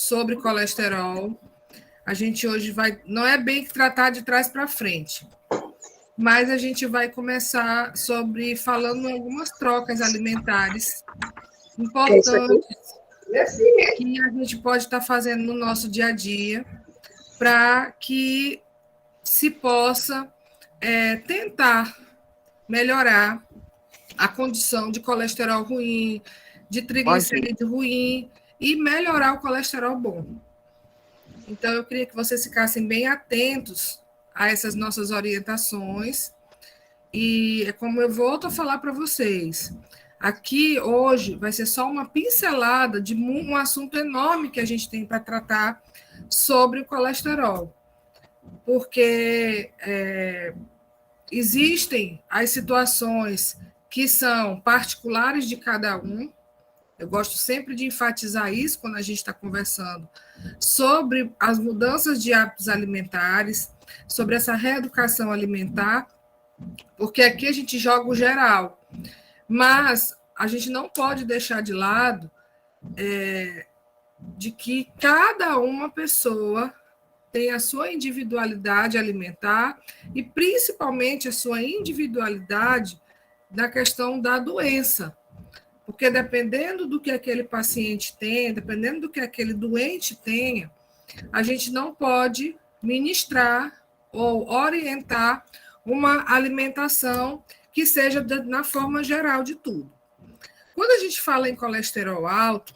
sobre colesterol. A gente hoje vai, não é bem tratar de trás para frente, mas a gente vai começar falando em algumas trocas alimentares importantes que a gente pode estar fazendo no nosso dia a dia para que se possa tentar melhorar a condição de colesterol ruim, de triglicerídeo ruim e melhorar o colesterol bom. Então, eu queria que vocês ficassem bem atentos a essas nossas orientações. E é como eu volto a falar para vocês. Aqui, hoje, vai ser só uma pincelada de um assunto enorme que a gente tem para tratar sobre o colesterol. Porque existem as situações que são particulares de cada um. Eu gosto sempre de enfatizar isso quando a gente está conversando sobre as mudanças de hábitos alimentares, sobre essa reeducação alimentar, porque aqui a gente joga o geral, mas a gente não pode deixar de lado de que cada uma pessoa tem a sua individualidade alimentar e principalmente a sua individualidade na questão da doença. Porque dependendo do que aquele paciente tem, dependendo do que aquele doente tenha, a gente não pode ministrar ou orientar uma alimentação que seja na forma geral de tudo. Quando a gente fala em colesterol alto,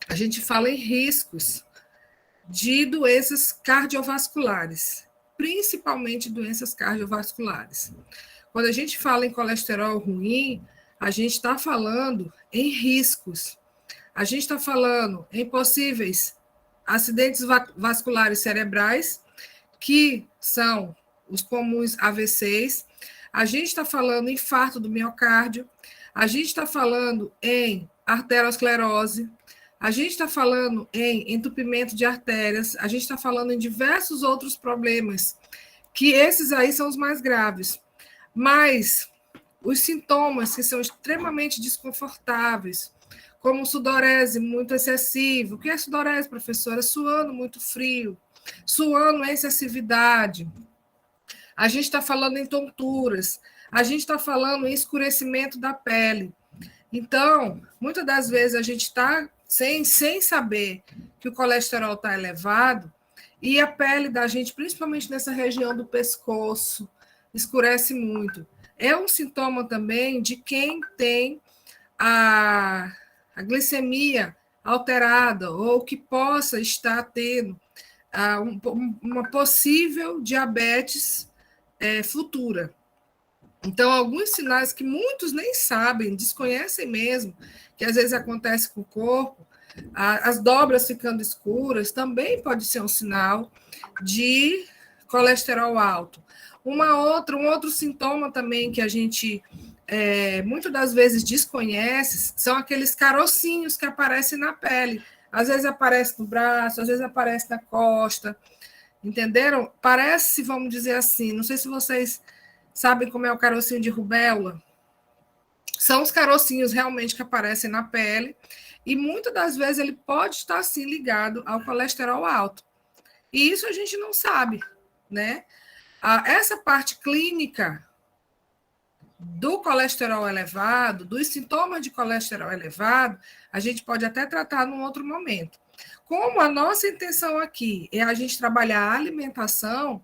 a gente fala em riscos de doenças cardiovasculares, principalmente doenças cardiovasculares. Quando a gente fala em colesterol ruim, a gente está falando em riscos. A gente está falando em possíveis acidentes vasculares cerebrais, que são os comuns AVCs. A gente está falando em infarto do miocárdio. A gente está falando em arteriosclerose. A gente está falando em entupimento de artérias. A gente está falando em diversos outros problemas, que esses aí são os mais graves. Mas os sintomas que são extremamente desconfortáveis, como sudorese muito excessiva. O que é sudorese, professora? Suando muito frio, suando em excessividade. A gente está falando em tonturas, a gente está falando em escurecimento da pele. Então, muitas das vezes a gente está sem saber que o colesterol está elevado e a pele da gente, principalmente nessa região do pescoço, escurece muito. É um sintoma também de quem tem a glicemia alterada ou que possa estar tendo uma possível diabetes futura. Então, alguns sinais que muitos nem sabem, desconhecem mesmo, que às vezes acontece com o corpo, as dobras ficando escuras, também pode ser um sinal de colesterol alto. Um outro sintoma também que a gente muitas das vezes desconhece são aqueles carocinhos que aparecem na pele. Às vezes aparece no braço, às vezes aparece na costa. Entenderam? Parece, vamos dizer assim, não sei se vocês sabem como é o carocinho de rubéola. São os carocinhos realmente que aparecem na pele e muitas das vezes ele pode estar assim ligado ao colesterol alto. E isso a gente não sabe, né? Essa parte clínica do colesterol elevado, dos sintomas de colesterol elevado, a gente pode até tratar num outro momento. Como a nossa intenção aqui é a gente trabalhar a alimentação,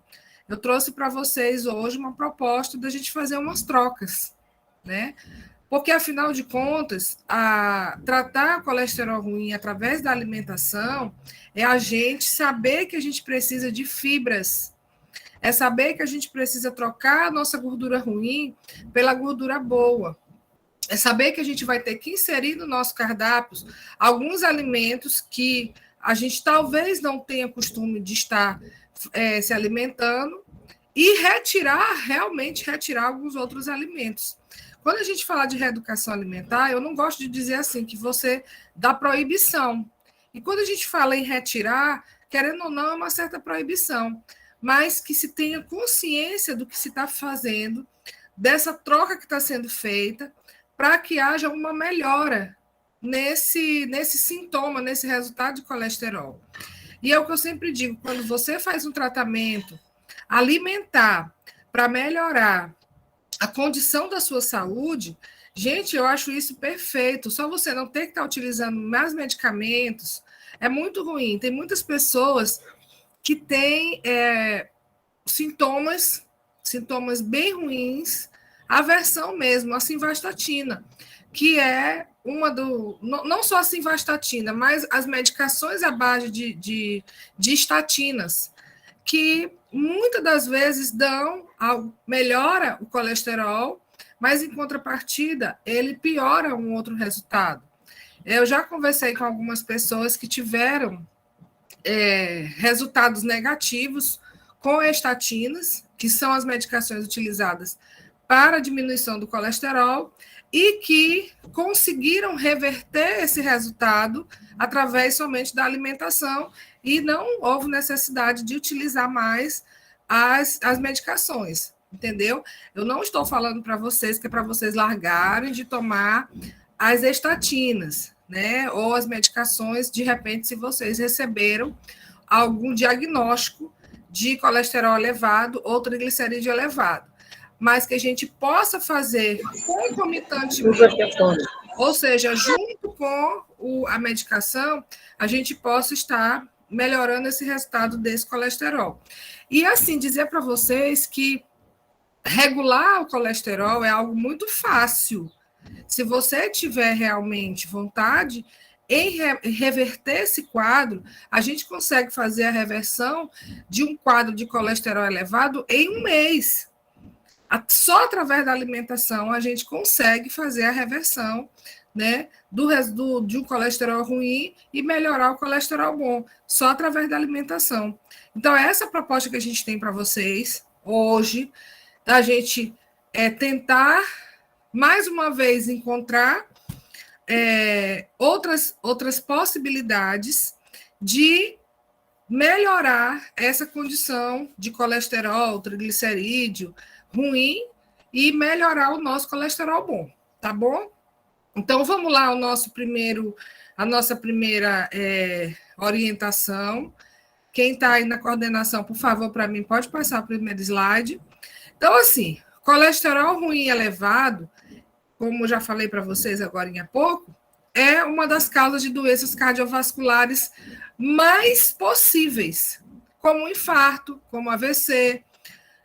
eu trouxe para vocês hoje uma proposta da gente fazer umas trocas, né? Porque, afinal de contas, tratar colesterol ruim através da alimentação é a gente saber que a gente precisa de fibras, é saber que a gente precisa trocar a nossa gordura ruim pela gordura boa. É saber que a gente vai ter que inserir no nosso cardápio alguns alimentos que a gente talvez não tenha costume de estar se alimentando e realmente retirar alguns outros alimentos. Quando a gente fala de reeducação alimentar, eu não gosto de dizer assim que você dá proibição. E quando a gente fala em retirar, querendo ou não, é uma certa proibição, mas que se tenha consciência do que se está fazendo, dessa troca que está sendo feita, para que haja uma melhora nesse sintoma, nesse resultado de colesterol. E é o que eu sempre digo, quando você faz um tratamento alimentar para melhorar a condição da sua saúde, gente, eu acho isso perfeito. Só você não ter que estar utilizando mais medicamentos é muito ruim. Tem muitas pessoas que têm sintomas bem ruins, aversão mesmo, a simvastatina, que é uma do... Não só a simvastatina, mas as medicações à base de estatinas, que muitas das vezes melhora o colesterol, mas em contrapartida, ele piora um outro resultado. Eu já conversei com algumas pessoas que tiveram resultados negativos com estatinas, que são as medicações utilizadas para a diminuição do colesterol, e que conseguiram reverter esse resultado através somente da alimentação, e não houve necessidade de utilizar mais as medicações, entendeu? Eu não estou falando para vocês que é para vocês largarem de tomar as estatinas, né? Ou as medicações, de repente, se vocês receberam algum diagnóstico de colesterol elevado ou triglicerídeo elevado, mas que a gente possa fazer concomitantemente, ou seja, junto com a medicação, a gente possa estar melhorando esse resultado desse colesterol. E assim, dizer para vocês que regular o colesterol é algo muito fácil. Se você tiver realmente vontade em reverter esse quadro, a gente consegue fazer a reversão de um quadro de colesterol elevado em um mês. Só através da alimentação a gente consegue fazer a reversão, né, de um colesterol ruim e melhorar o colesterol bom, só através da alimentação. Então, essa proposta que a gente tem para vocês hoje, da gente tentar, mais uma vez, encontrar outras possibilidades de melhorar essa condição de colesterol, triglicerídeo ruim e melhorar o nosso colesterol bom, tá bom? Então, vamos lá, a nossa primeira orientação. Quem está aí na coordenação, por favor, para mim, pode passar o primeiro slide. Então, assim, colesterol ruim elevado, como já falei para vocês agora há pouco, é uma das causas de doenças cardiovasculares mais possíveis, como o infarto, como AVC,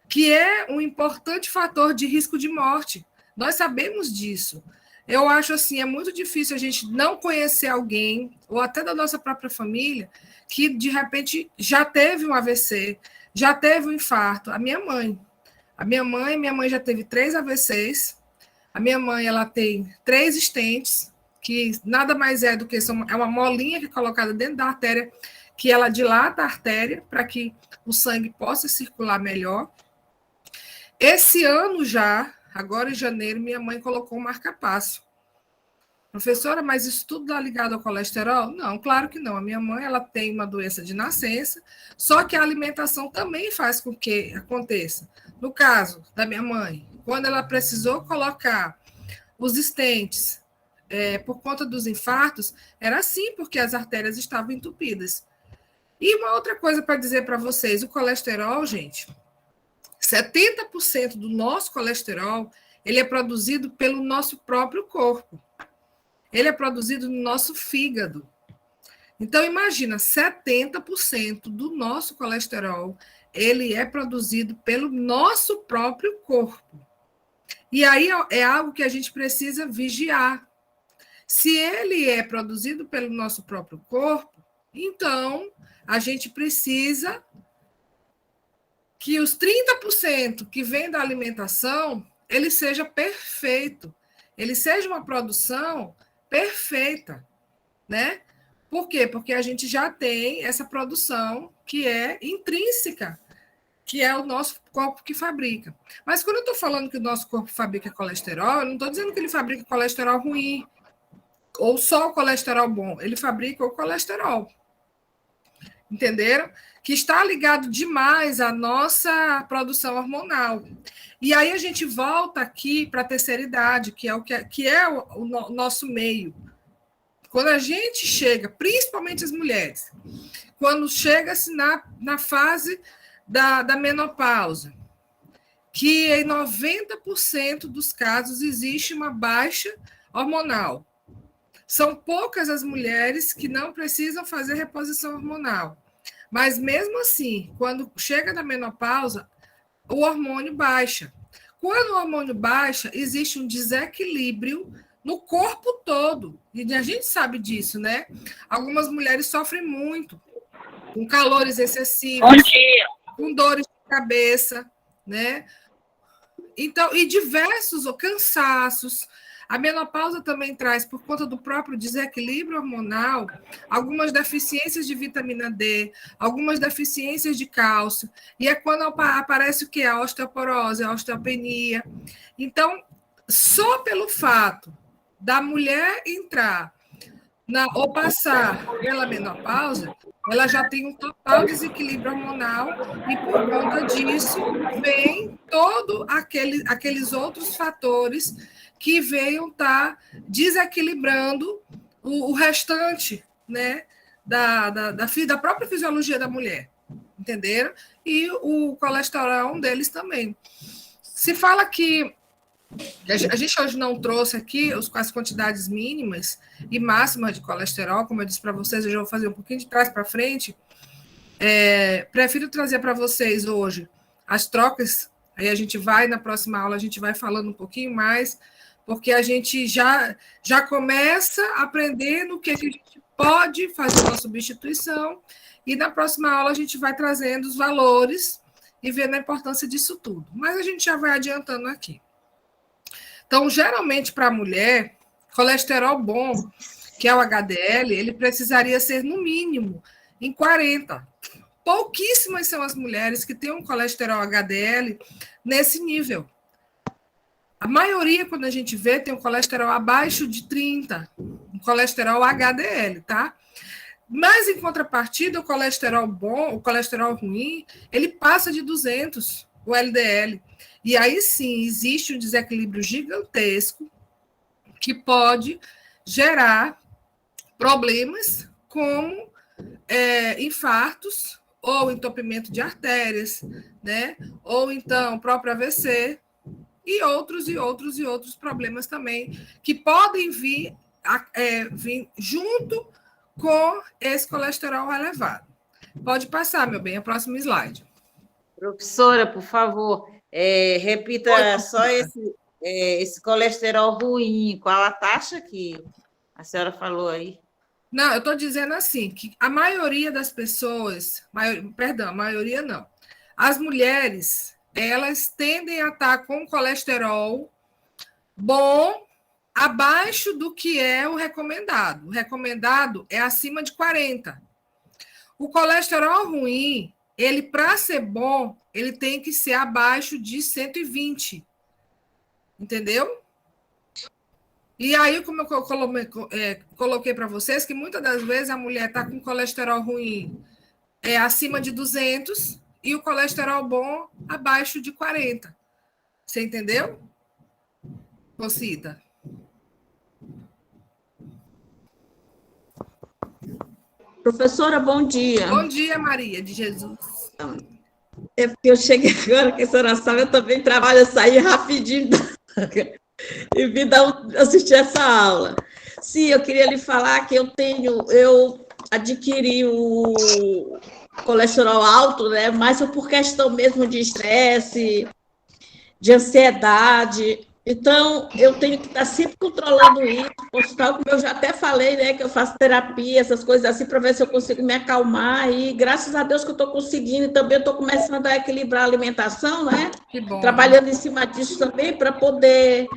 que é um importante fator de risco de morte. Nós sabemos disso. Eu acho assim, é muito difícil a gente não conhecer alguém, ou até da nossa própria família, que de repente já teve um AVC, já teve um infarto. A minha mãe já teve 3 AVCs. A minha mãe, ela tem 3 stents, que nada mais é do que é uma molinha que é colocada dentro da artéria, que ela dilata a artéria para que o sangue possa circular melhor. Esse ano já, agora em janeiro, minha mãe colocou um marca-passo. Professora, mas isso tudo está ligado ao colesterol? Não, claro que não. A minha mãe, ela tem uma doença de nascença, só que a alimentação também faz com que aconteça. No caso da minha mãe, quando ela precisou colocar os stents por conta dos infartos, era assim, porque as artérias estavam entupidas. E uma outra coisa para dizer para vocês, o colesterol, gente, 70% do nosso colesterol, ele é produzido pelo nosso próprio corpo. Ele é produzido no nosso fígado. Então, imagina, 70% do nosso colesterol, ele é produzido pelo nosso próprio corpo. E aí é algo que a gente precisa vigiar. Se ele é produzido pelo nosso próprio corpo, então a gente precisa que os 30% que vem da alimentação, ele seja perfeito, ele seja uma produção perfeita, né? Por quê? Porque a gente já tem essa produção que é intrínseca, que é o nosso corpo que fabrica. Mas quando eu estou falando que o nosso corpo fabrica colesterol, eu não estou dizendo que ele fabrica colesterol ruim, ou só o colesterol bom, ele fabrica o colesterol. Entenderam? Que está ligado demais à nossa produção hormonal. E aí a gente volta aqui para a terceira idade, que é o nosso meio. Quando a gente chega, principalmente as mulheres, quando chega-se na fase da menopausa, que em 90% dos casos existe uma baixa hormonal. São poucas as mulheres que não precisam fazer reposição hormonal. Mas mesmo assim, quando chega na menopausa, o hormônio baixa. Quando o hormônio baixa, existe um desequilíbrio no corpo todo. E a gente sabe disso, né? Algumas mulheres sofrem muito com calores excessivos, com dores de cabeça, né? Então, e diversos cansaços. A menopausa também traz, por conta do próprio desequilíbrio hormonal, algumas deficiências de vitamina D, algumas deficiências de cálcio, e é quando aparece o que? A osteoporose, a osteopenia. Então, só pelo fato da mulher entrar ou passar pela menopausa, ela já tem um total desequilíbrio hormonal e, por conta disso, vem todo aqueles outros fatores que venham estar desequilibrando o restante, né, da própria fisiologia da mulher, entenderam? E o colesterol é um deles também. Se fala que a gente hoje não trouxe aqui as quantidades mínimas e máximas de colesterol, como eu disse para vocês, eu já vou fazer um pouquinho de trás para frente. Prefiro trazer para vocês hoje as trocas, aí a gente vai, na próxima aula, a gente vai falando um pouquinho mais, porque a gente já começa aprendendo o que a gente pode fazer uma substituição, e na próxima aula a gente vai trazendo os valores e vendo a importância disso tudo. Mas a gente já vai adiantando aqui. Então, geralmente, para a mulher, colesterol bom, que é o HDL, ele precisaria ser, no mínimo, em 40. Pouquíssimas são as mulheres que têm um colesterol HDL nesse nível. A maioria, quando a gente vê, tem um colesterol abaixo de 30, um colesterol HDL, tá? Mas, em contrapartida, o colesterol bom, o colesterol ruim, ele passa de 200, o LDL. E aí sim, existe um desequilíbrio gigantesco que pode gerar problemas como infartos ou entupimento de artérias, né? Ou então o próprio AVC e outros problemas também que podem vir junto com esse colesterol elevado. Pode passar, meu bem, a próxima slide. Professora, por favor, repita só esse colesterol ruim, qual a taxa que a senhora falou aí? Não, eu estou dizendo assim, que a maioria das pessoas, a maioria não, as mulheres, elas tendem a estar com colesterol bom, abaixo do que é o recomendado. O recomendado é acima de 40. O colesterol ruim, ele, para ser bom, ele tem que ser abaixo de 120. Entendeu? E aí, como eu coloquei para vocês, que muitas das vezes a mulher está com colesterol ruim acima de 200 e o colesterol bom abaixo de 40. Você entendeu? Rosita? Professora, bom dia. Bom dia, Maria de Jesus. É porque eu cheguei agora, que a senhora sabe, eu também trabalho, eu saí rapidinho e vim assistir essa aula. Sim, eu queria lhe falar que eu adquiri o colesterol alto, né? Mas foi por questão mesmo de estresse, de ansiedade. Então, eu tenho que estar sempre controlando isso, como eu já até falei, né, que eu faço terapia, essas coisas assim, para ver se eu consigo me acalmar, e graças a Deus que eu estou conseguindo, e também estou começando a equilibrar a alimentação, né, que bom, trabalhando em cima disso também, para poder...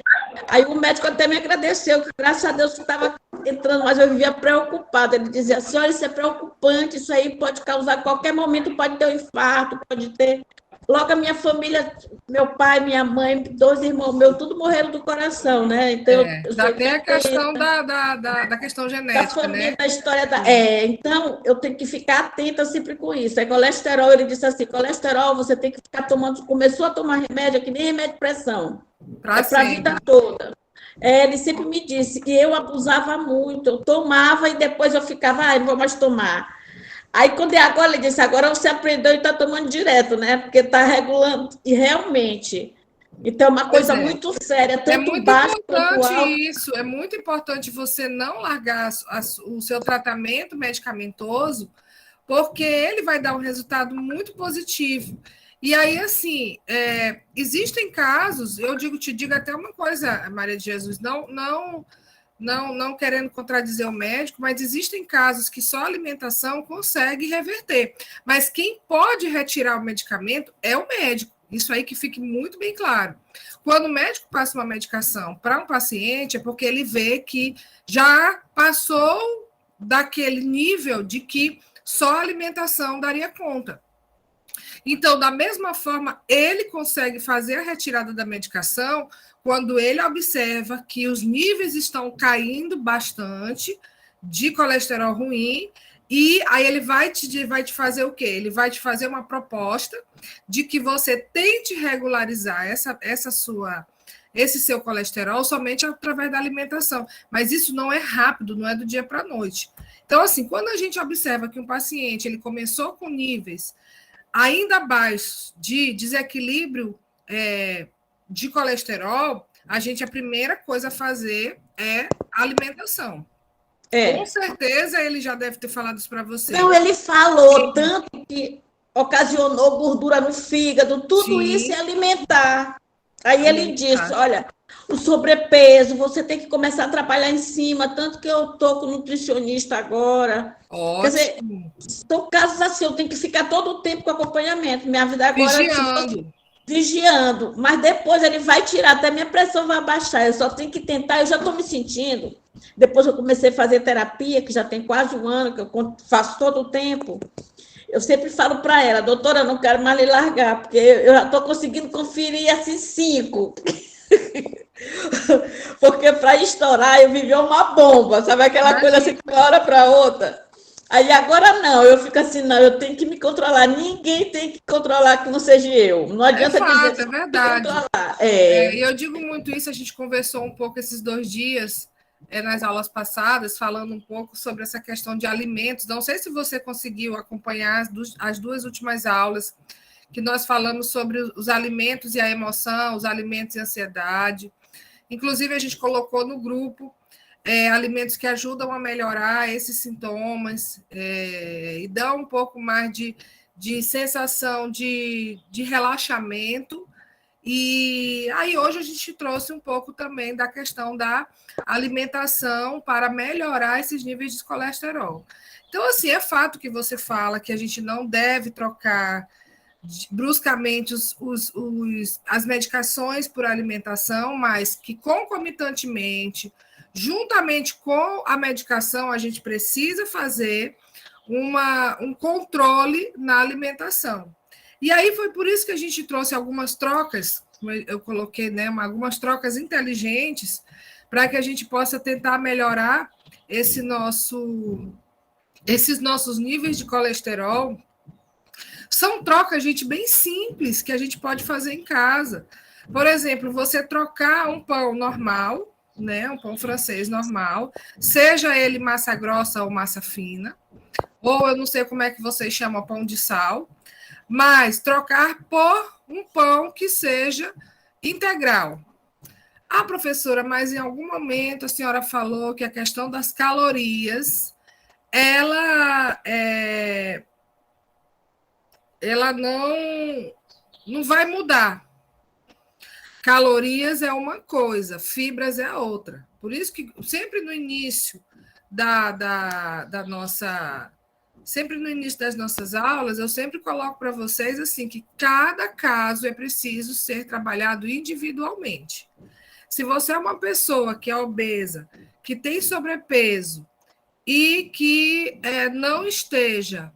Aí o médico até me agradeceu, que graças a Deus que estava entrando, mas eu vivia preocupada, ele dizia assim, olha, isso é preocupante, isso aí pode causar, a qualquer momento pode ter um infarto, pode ter... Logo a minha família, meu pai, minha mãe, 2 irmãos meus, tudo morreram do coração, né? Então, já tem a questão da questão genética, da família, né? Da história então, eu tenho que ficar atenta sempre com isso. É colesterol, ele disse assim, colesterol, você tem que ficar tomando, começou a tomar remédio, que nem remédio de pressão. Para a vida toda. Ele sempre me disse, e eu abusava muito, eu tomava e depois eu ficava, não vou mais tomar. Aí, quando é agora, ele disse, agora você aprendeu e está tomando direto, né? Porque está regulando, e realmente. Então, é uma coisa muito séria, tanto muito baixo quanto importante alto. isso, é muito importante você não largar o seu tratamento medicamentoso, porque ele vai dar um resultado muito positivo. E aí, assim, existem casos, te digo até uma coisa, Maria de Jesus, não querendo contradizer o médico, mas existem casos que só a alimentação consegue reverter. Mas quem pode retirar o medicamento é o médico. Isso aí que fique muito bem claro. Quando o médico passa uma medicação para um paciente, é porque ele vê que já passou daquele nível de que só a alimentação daria conta. Então, da mesma forma, ele consegue fazer a retirada da medicação quando ele observa que os níveis estão caindo bastante de colesterol ruim, e aí ele vai te fazer o quê? Ele vai te fazer uma proposta de que você tente regularizar esse seu colesterol somente através da alimentação. Mas isso não é rápido, não é do dia para a noite. Então, assim, quando a gente observa que um paciente ele começou com níveis ainda abaixo de desequilíbrio de colesterol, a primeira coisa a fazer é a alimentação. Com certeza ele já deve ter falado isso para você. Não, ele falou tanto que ocasionou gordura no fígado, tudo isso é alimentar. Aí ele disse, olha, o sobrepeso, você tem que começar a trabalhar em cima, tanto que eu estou com nutricionista agora. Ótimo. Quer dizer, são casos assim, eu tenho que ficar todo o tempo com acompanhamento. Minha vida agora vigiando. Mas depois ele vai tirar, até minha pressão vai baixar. Eu só tenho que tentar, eu já estou me sentindo. Depois eu comecei a fazer terapia, que já tem quase um ano, que eu faço todo o tempo. Eu sempre falo para ela, doutora, eu não quero mais lhe largar, porque eu já estou conseguindo conferir assim 5. Porque para estourar eu vivi uma bomba, sabe aquela coisa assim de uma hora para outra? Aí agora não, eu fico assim, não, eu tenho que me controlar, ninguém tem que controlar que não seja eu. Não adianta dizer é verdade. Eu digo muito isso, a gente conversou um pouco esses 2 dias nas aulas passadas, falando um pouco sobre essa questão de alimentos. Não sei se você conseguiu acompanhar as 2 últimas aulas, que nós falamos sobre os alimentos e a emoção, os alimentos e a ansiedade. Inclusive, a gente colocou no grupo alimentos que ajudam a melhorar esses sintomas e dão um pouco mais de sensação de relaxamento. E aí hoje a gente trouxe um pouco também da questão da alimentação para melhorar esses níveis de colesterol. Então, assim, é fato que você fala que a gente não deve trocar bruscamente as medicações por alimentação, mas que concomitantemente, juntamente com a medicação, a gente precisa fazer um controle na alimentação. E aí foi por isso que a gente trouxe algumas trocas, eu coloquei, né, algumas trocas inteligentes para que a gente possa tentar melhorar esses nossos níveis de colesterol. São trocas, gente, bem simples que a gente pode fazer em casa. Por exemplo, você trocar um pão normal, né, um pão francês normal, seja ele massa grossa ou massa fina, ou eu não sei como é que vocês chamam, pão de sal, mas trocar por um pão que seja integral. Ah, professora, mas em algum momento a senhora falou que a questão das calorias, ela não vai mudar. Calorias é uma coisa, fibras é a outra. Por isso que sempre no início sempre no início das nossas aulas, eu sempre coloco para vocês assim que cada caso é preciso ser trabalhado individualmente. Se você é uma pessoa que é obesa, que tem sobrepeso e que esteja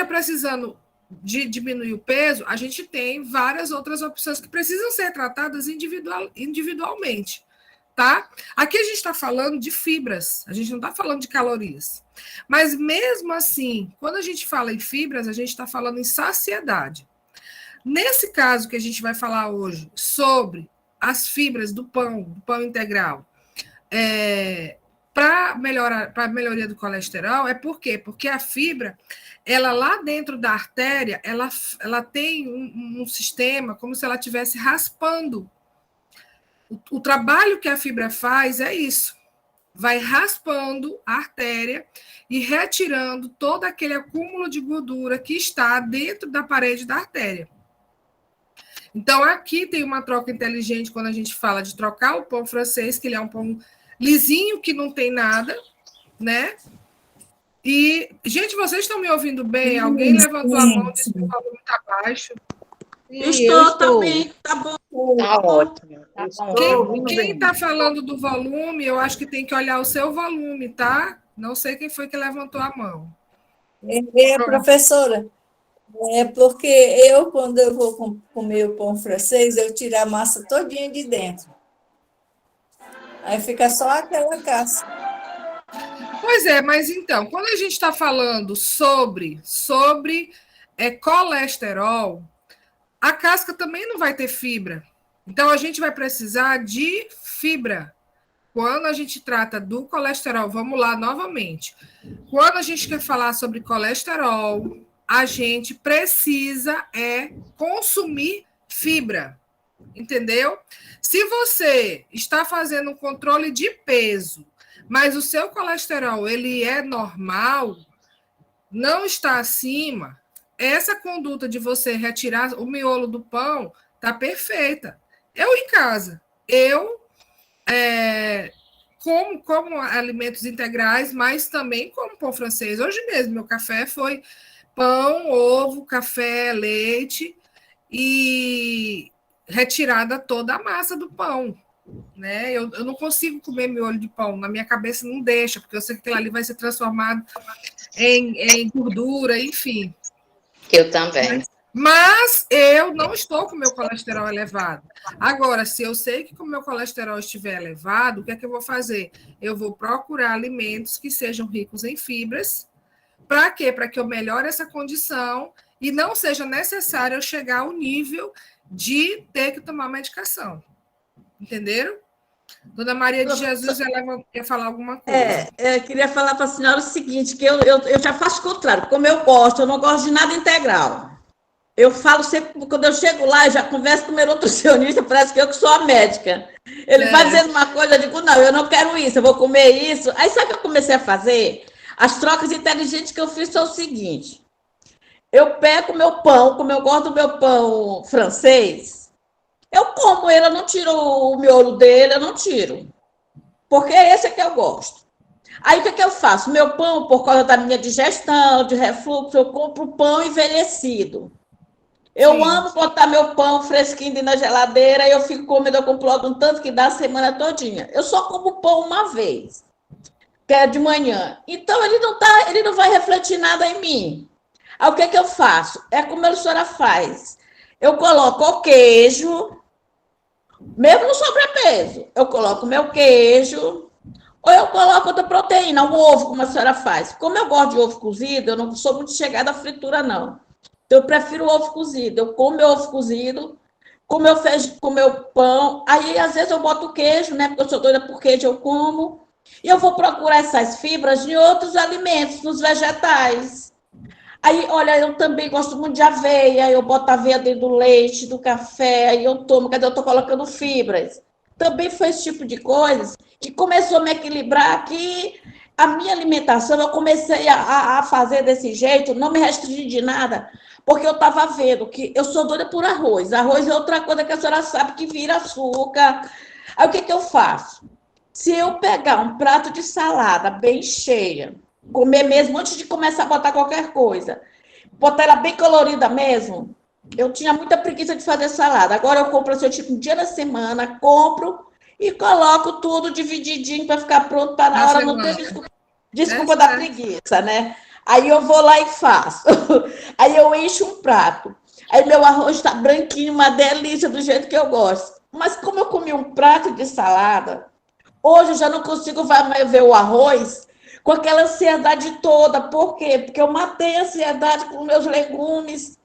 precisando de diminuir o peso, a gente tem várias outras opções que precisam ser tratadas individualmente. Tá? Aqui a gente está falando de fibras, a gente não está falando de calorias. Mas mesmo assim, quando a gente fala em fibras, a gente está falando em saciedade. Nesse caso que a gente vai falar hoje sobre as fibras do pão integral, para a melhoria do colesterol, por quê? Porque a fibra, ela lá dentro da artéria, ela tem um sistema como se ela estivesse raspando. O trabalho que a fibra faz é isso. Vai raspando a artéria e retirando todo aquele acúmulo de gordura que está dentro da parede da artéria. Então, aqui tem uma troca inteligente quando a gente fala de trocar o pão francês, que ele é um pão lisinho, que não tem nada, né? E, gente, vocês estão me ouvindo bem? Alguém levantou a mão e disse que o volume está baixo. Estou também, tá bom. Tá ótimo. Tá bom. Quem está falando do volume, eu acho que tem que olhar o seu volume, tá? Não sei quem foi que levantou a mão. Professora, porque eu, quando eu vou comer o pão francês, eu tiro a massa todinha de dentro. Aí fica só aquela casca. Pois é, mas então, quando a gente está falando sobre colesterol, a casca também não vai ter fibra. Então, a gente vai precisar de fibra. Quando a gente trata do colesterol, vamos lá novamente. Quando a gente quer falar sobre colesterol, a gente precisa consumir fibra. Entendeu? Se você está fazendo um controle de peso, mas o seu colesterol ele é normal, não está acima, essa conduta de você retirar o miolo do pão está perfeita. Eu em casa, como alimentos integrais, mas também como pão francês. Hoje mesmo, meu café foi pão, ovo, café, leite e retirada toda a massa do pão. Né? Eu não consigo comer miolo de pão, na minha cabeça não deixa, porque eu sei que aquilo ali vai ser transformado em gordura, enfim. Eu também. Mas eu não estou com o meu colesterol elevado. Agora, se eu sei que o meu colesterol estiver elevado, o que é que eu vou fazer? Eu vou procurar alimentos que sejam ricos em fibras. Para quê? Para que eu melhore essa condição e não seja necessário eu chegar ao nível de ter que tomar medicação. Entenderam? Dona Maria de Jesus, ela quer falar alguma coisa. Eu queria falar para a senhora o seguinte, que eu já faço o contrário. Como eu não gosto de nada integral. Eu falo sempre, quando eu chego lá, eu já converso com o meu nutricionista, parece que eu que sou a médica. Ele vai dizendo uma coisa, eu digo, não, eu não quero isso, eu vou comer isso. Aí sabe o que eu comecei a fazer? As trocas inteligentes que eu fiz são o seguinte. Eu pego o meu pão, como eu gosto do meu pão francês, eu como ele, eu não tiro o miolo dele, eu não tiro. Porque esse é que eu gosto. Aí, o que eu faço? Meu pão, por causa da minha digestão, de refluxo, eu compro pão envelhecido. Eu amo botar meu pão fresquinho na geladeira e eu fico comendo, eu compro logo um tanto que dá a semana todinha. Eu só como pão uma vez, que é de manhã. Então, ele não vai refletir nada em mim. Aí, o que eu faço? É como a senhora faz. Eu coloco o queijo, mesmo no sobrepeso. Eu coloco meu queijo, ou eu coloco outra proteína, um ovo, como a senhora faz. Como eu gosto de ovo cozido, eu não sou muito chegada à fritura, não. Então, eu prefiro o ovo cozido. Eu como meu ovo cozido, com meu pão. Aí, às vezes, eu boto queijo, né? Porque eu sou doida por queijo, eu como. E eu vou procurar essas fibras em outros alimentos, nos vegetais. Aí, olha, eu também gosto muito de aveia. Eu boto aveia dentro do leite, do café. Aí eu tomo, eu estou colocando fibras. Também foi esse tipo de coisas que começou a me equilibrar aqui. A minha alimentação, eu comecei a fazer desse jeito, não me restringir de nada, porque eu estava vendo que eu sou doida por arroz. Arroz é outra coisa que a senhora sabe que vira açúcar. Aí o que eu faço? Se eu pegar um prato de salada bem cheia, comer mesmo antes de começar a botar qualquer coisa, botar ela bem colorida mesmo, eu tinha muita preguiça de fazer salada. Agora eu compro assim, tipo, um dia da semana, compro e coloco tudo divididinho para ficar pronto para na hora não ter desculpa da preguiça, né? Aí eu vou lá e faço. Aí eu encho um prato. Aí meu arroz está branquinho, uma delícia, do jeito que eu gosto. Mas como eu comi um prato de salada, hoje eu já não consigo mais ver o arroz com aquela ansiedade toda. Por quê? Porque eu matei a ansiedade com meus legumes,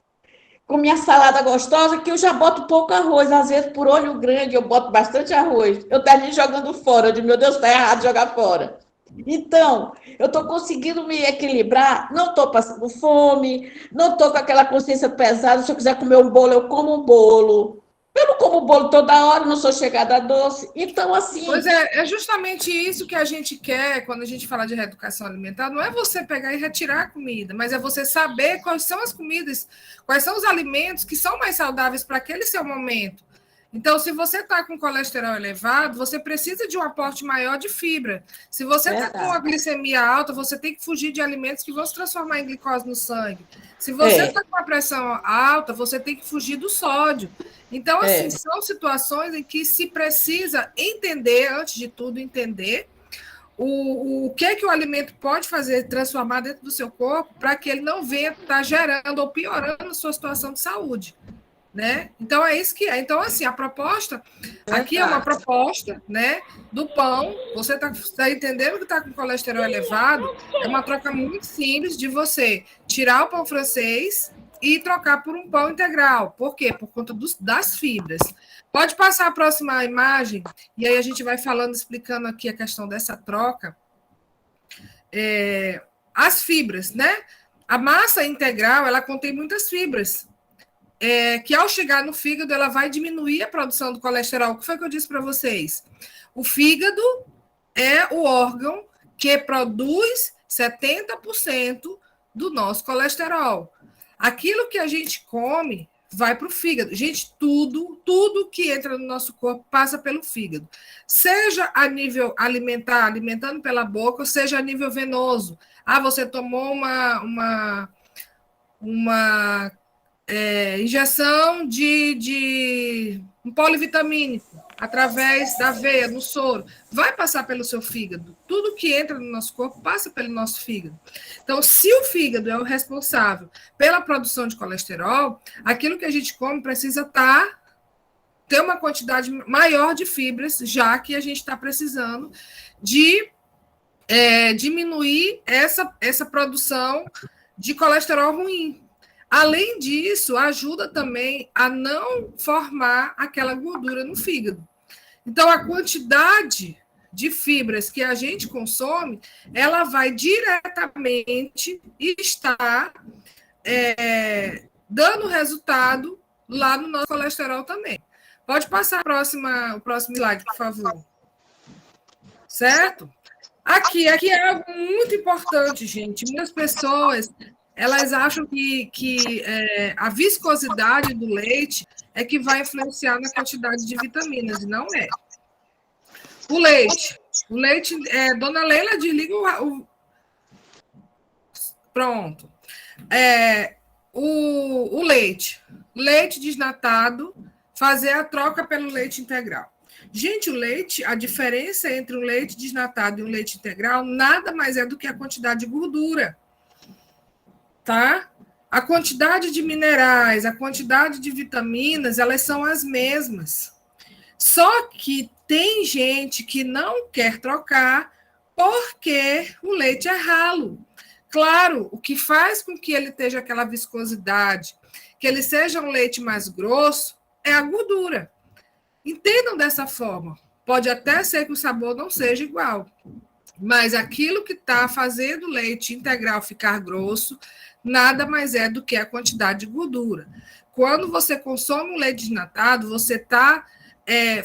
com minha salada gostosa, que eu já boto pouco arroz. Às vezes, por olho grande, eu boto bastante arroz. Eu termino jogando fora. Eu digo, meu Deus, está errado jogar fora. Então, eu estou conseguindo me equilibrar, não estou passando fome, não estou com aquela consciência pesada. Se eu quiser comer um bolo, eu como um bolo. Eu não como bolo toda hora, não sou chegada a doce. Então, assim. Pois é justamente isso que a gente quer quando a gente fala de reeducação alimentar. Não é você pegar e retirar a comida, mas é você saber quais são as comidas, quais são os alimentos que são mais saudáveis para aquele seu momento. Então, se você está com colesterol elevado, você precisa de um aporte maior de fibra. Se você está com a glicemia alta, você tem que fugir de alimentos que vão se transformar em glicose no sangue. Se você está com a pressão alta, você tem que fugir do sódio. Então, assim, são situações em que se precisa entender, antes de tudo, entender o que o alimento pode fazer, transformar dentro do seu corpo, para que ele não venha estar gerando ou piorando a sua situação de saúde. Né? Então, é isso que é. Então, assim, a proposta aqui é uma proposta, né, do pão. Você está entendendo que está com colesterol elevado? É uma troca muito simples de você tirar o pão francês e trocar por um pão integral. Por quê? Por conta das fibras. Pode passar a próxima imagem, e aí a gente vai falando, explicando aqui a questão dessa troca. As fibras, né? A massa integral, ela contém muitas fibras. Que ao chegar no fígado, ela vai diminuir a produção do colesterol. O que foi que eu disse para vocês? O fígado é o órgão que produz 70% do nosso colesterol. Aquilo que a gente come vai para o fígado. Gente, tudo que entra no nosso corpo passa pelo fígado. Seja a nível alimentar, alimentando pela boca, ou seja a nível venoso. Você tomou uma injeção de um polivitamínico através da veia, no soro, vai passar pelo seu fígado. Tudo que entra no nosso corpo passa pelo nosso fígado. Então, se o fígado é o responsável pela produção de colesterol, aquilo que a gente come precisa ter uma quantidade maior de fibras, já que a gente está precisando de diminuir essa produção de colesterol ruim. Além disso, ajuda também a não formar aquela gordura no fígado. Então, a quantidade de fibras que a gente consome, ela vai diretamente estar dando resultado lá no nosso colesterol também. Pode passar o próximo slide, por favor. Certo? Aqui é algo muito importante, gente. Muitas pessoas elas acham que a viscosidade do leite é que vai influenciar na quantidade de vitaminas, e não é. O leite, Dona Leila, desliga o... Pronto. O leite desnatado, fazer a troca pelo leite integral. Gente, o leite, a diferença entre um leite desnatado e um leite integral nada mais é do que a quantidade de gordura. Tá? A quantidade de minerais, a quantidade de vitaminas, elas são as mesmas. Só que tem gente que não quer trocar porque o leite é ralo. Claro, o que faz com que ele esteja aquela viscosidade, que ele seja um leite mais grosso, é a gordura. Entendam dessa forma. Pode até ser que o sabor não seja igual, mas aquilo que está fazendo o leite integral ficar grosso nada mais é do que a quantidade de gordura. Quando você consome um leite desnatado, você está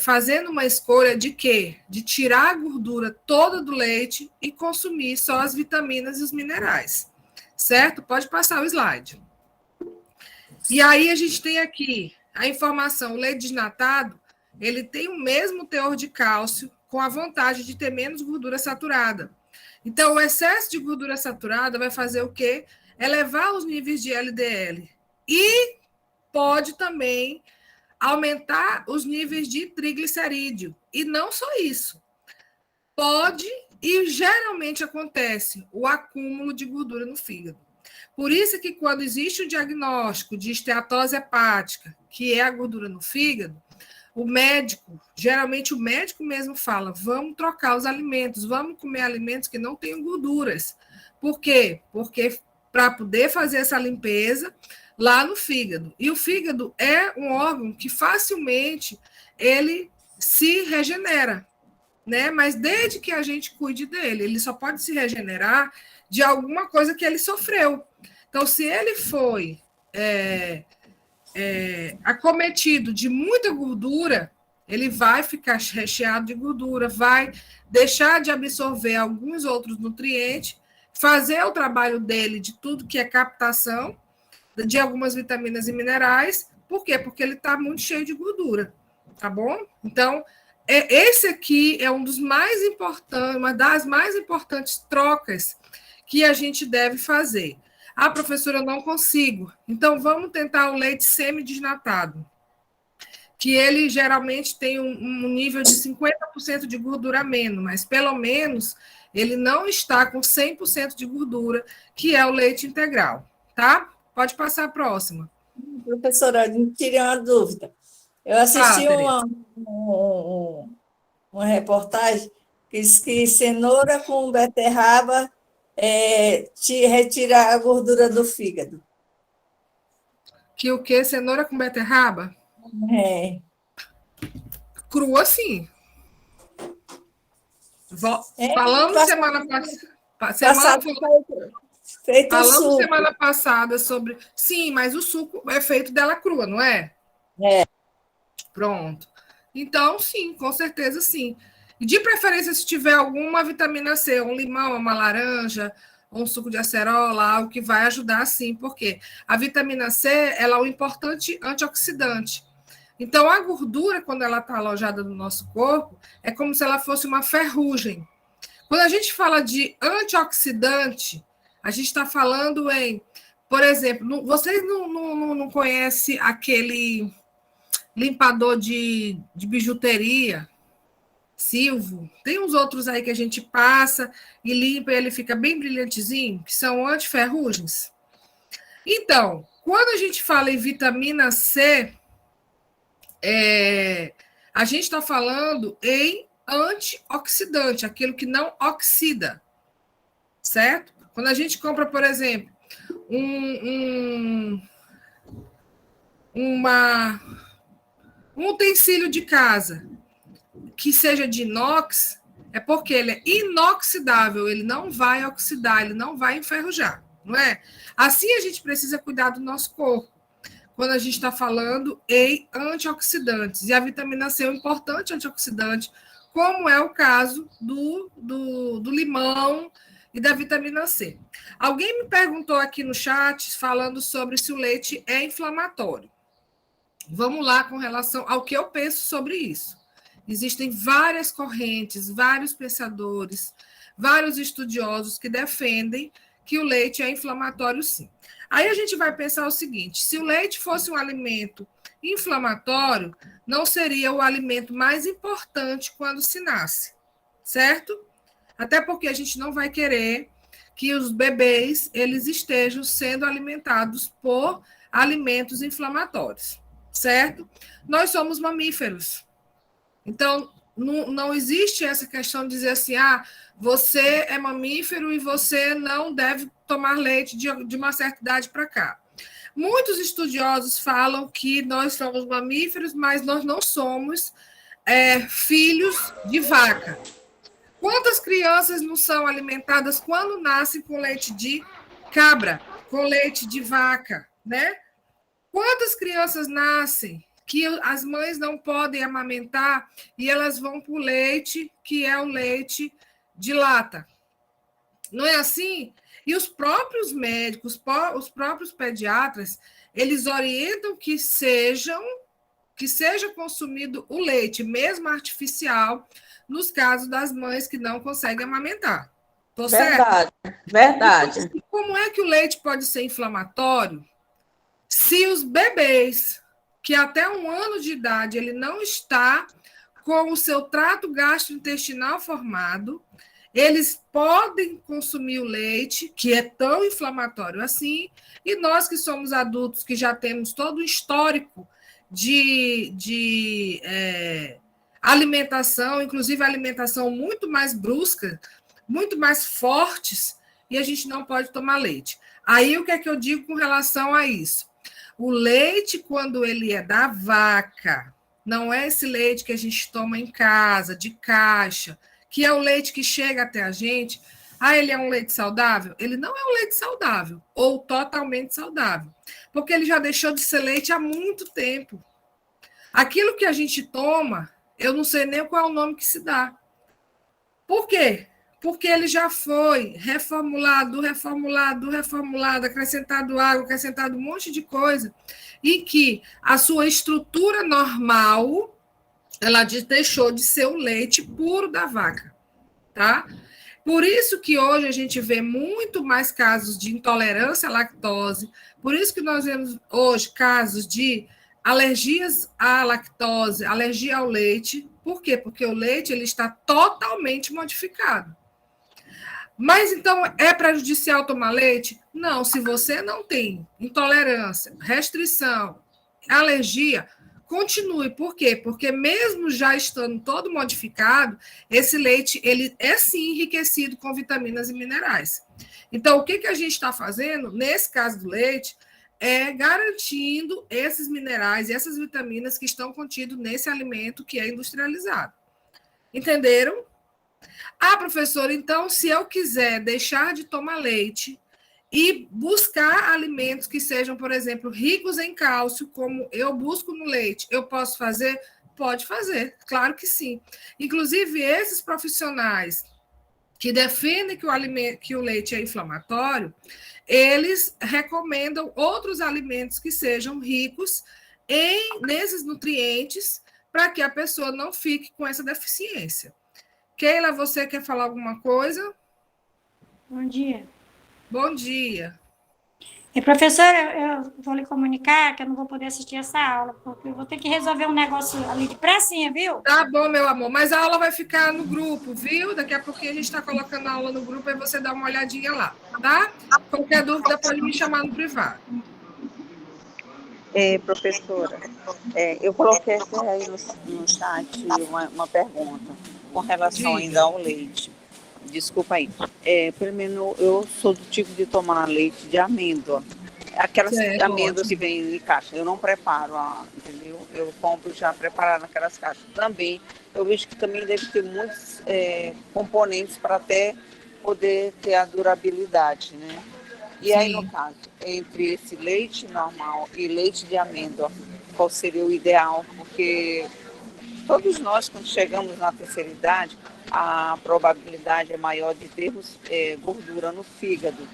fazendo uma escolha de quê? De tirar a gordura toda do leite e consumir só as vitaminas e os minerais. Certo? Pode passar o slide. E aí a gente tem aqui a informação, o leite desnatado, ele tem o mesmo teor de cálcio, com a vantagem de ter menos gordura saturada. Então, o excesso de gordura saturada vai fazer o quê? Elevar os níveis de LDL e pode também aumentar os níveis de triglicerídeo. E não só isso. Pode e geralmente acontece o acúmulo de gordura no fígado. Por isso que quando existe o diagnóstico de esteatose hepática, que é a gordura no fígado, geralmente o médico mesmo fala, vamos trocar os alimentos, vamos comer alimentos que não tenham gorduras. Por quê? Porque para poder fazer essa limpeza, lá no fígado. E o fígado é um órgão que facilmente ele se regenera, né? Mas desde que a gente cuide dele, ele só pode se regenerar de alguma coisa que ele sofreu. Então, se ele foi acometido de muita gordura, ele vai ficar recheado de gordura, vai deixar de absorver alguns outros nutrientes, fazer o trabalho dele de tudo que é captação de algumas vitaminas e minerais. Por quê? Porque ele está muito cheio de gordura, tá bom? Então, esse aqui é um dos mais importantes, uma das mais importantes trocas que a gente deve fazer. Ah, professora, eu não consigo. Então, vamos tentar o leite semidesnatado, que ele geralmente tem um nível de 50% de gordura a menos, mas pelo menos ele não está com 100% de gordura, que é o leite integral, tá? Pode passar a próxima. Professora, me tirei uma dúvida. Eu assisti uma reportagem que diz que cenoura com beterraba te retira a gordura do fígado. Que o quê? Cenoura com beterraba? É. Crua, sim. Falamos semana passada. Falamos semana passada sobre. Sim, mas o suco é feito dela crua, não é? É. Pronto. Então, sim, com certeza sim. E de preferência, se tiver alguma vitamina C, um limão, uma laranja, um suco de acerola, algo que vai ajudar, sim, porque a vitamina C ela é um importante antioxidante. Então, a gordura, quando ela está alojada no nosso corpo, é como se ela fosse uma ferrugem. Quando a gente fala de antioxidante, a gente está falando em, por exemplo, vocês não conhecem aquele limpador de bijuteria, Silvo? Tem uns outros aí que a gente passa e limpa e ele fica bem brilhantezinho, que são antiferrugens. Então, quando a gente fala em vitamina C, a gente está falando em antioxidante, aquilo que não oxida, certo? Quando a gente compra, por exemplo, um utensílio de casa que seja de inox, é porque ele é inoxidável, ele não vai oxidar, ele não vai enferrujar, não é? Assim a gente precisa cuidar do nosso corpo, quando a gente está falando em antioxidantes. E a vitamina C é um importante antioxidante, como é o caso do limão e da vitamina C. Alguém me perguntou aqui no chat, falando sobre se o leite é inflamatório. Vamos lá com relação ao que eu penso sobre isso. Existem várias correntes, vários pensadores, vários estudiosos que defendem que o leite é inflamatório, sim. Aí a gente vai pensar o seguinte: se o leite fosse um alimento inflamatório, não seria o alimento mais importante quando se nasce, certo? Até porque a gente não vai querer que os bebês eles estejam sendo alimentados por alimentos inflamatórios, certo? Nós somos mamíferos. Então, não existe essa questão de dizer assim, você é mamífero e você não deve tomar leite de uma certa idade para cá. Muitos estudiosos falam que nós somos mamíferos, mas nós não somos filhos de vaca. Quantas crianças não são alimentadas quando nascem com leite de cabra, com leite de vaca, né? Quantas crianças nascem que as mães não podem amamentar e elas vão para o leite, que é o leite de lata? Não é assim? E os próprios médicos, os próprios pediatras, eles orientam que seja consumido o leite, mesmo artificial, nos casos das mães que não conseguem amamentar. Tô Verdade, certo? verdade. Então, como é que o leite pode ser inflamatório se os bebês que até 1 ano de idade ele não está com o seu trato gastrointestinal formado, eles podem consumir o leite, que é tão inflamatório assim, e nós que somos adultos, que já temos todo o histórico de alimentação, inclusive alimentação muito mais brusca, muito mais fortes, e a gente não pode tomar leite. Aí, o que é que eu digo com relação a isso? O leite, quando ele é da vaca, não é esse leite que a gente toma em casa, de caixa, que é o leite que chega até a gente. Ah, ele é um leite saudável? Ele não é um leite saudável, ou totalmente saudável, porque ele já deixou de ser leite há muito tempo. Aquilo que a gente toma, eu não sei nem qual é o nome que se dá. Por quê? Porque ele já foi reformulado, acrescentado água, acrescentado um monte de coisa, e que a sua estrutura normal, ela deixou de ser o leite puro da vaca, tá? Por isso que hoje a gente vê muito mais casos de intolerância à lactose, por isso que nós vemos hoje casos de alergias à lactose, alergia ao leite. Por quê? Porque o leite ele está totalmente modificado. Mas então é prejudicial tomar leite? Não, se você não tem intolerância, restrição, alergia, continue. Por quê? Porque mesmo já estando todo modificado, esse leite ele é sim enriquecido com vitaminas e minerais. Então, o que a gente está fazendo, nesse caso do leite, é garantindo esses minerais e essas vitaminas que estão contidos nesse alimento que é industrializado. Entenderam? Ah, professora, então, se eu quiser deixar de tomar leite e buscar alimentos que sejam, por exemplo, ricos em cálcio, como eu busco no leite, eu posso fazer? Pode fazer, claro que sim. Inclusive, esses profissionais que defendem que o leite é inflamatório, eles recomendam outros alimentos que sejam ricos nesses nutrientes para que a pessoa não fique com essa deficiência. Keila, você quer falar alguma coisa? Bom dia. Bom dia. Professora, eu vou lhe comunicar que eu não vou poder assistir essa aula, porque eu vou ter que resolver um negócio ali de pressinha, viu? Tá bom, meu amor, mas a aula vai ficar no grupo, viu? Daqui a pouquinho a gente está colocando a aula no grupo, aí você dá uma olhadinha lá, tá? Qualquer dúvida pode me chamar no privado. Professora, eu coloquei até aí no chat uma pergunta com relação ainda ao leite. Desculpa aí. Pelo menos eu sou do tipo de tomar leite de amêndoa. Aquelas amêndoas que vêm em caixa. Eu não preparo, entendeu? Eu compro já preparado naquelas caixas. Também, eu vejo que também deve ter muitos componentes para até poder ter a durabilidade, né? E aí, no caso, entre esse leite normal e leite de amêndoa, qual seria o ideal? Porque todos nós, quando chegamos na terceira idade, a probabilidade é maior de termos gordura no fígado.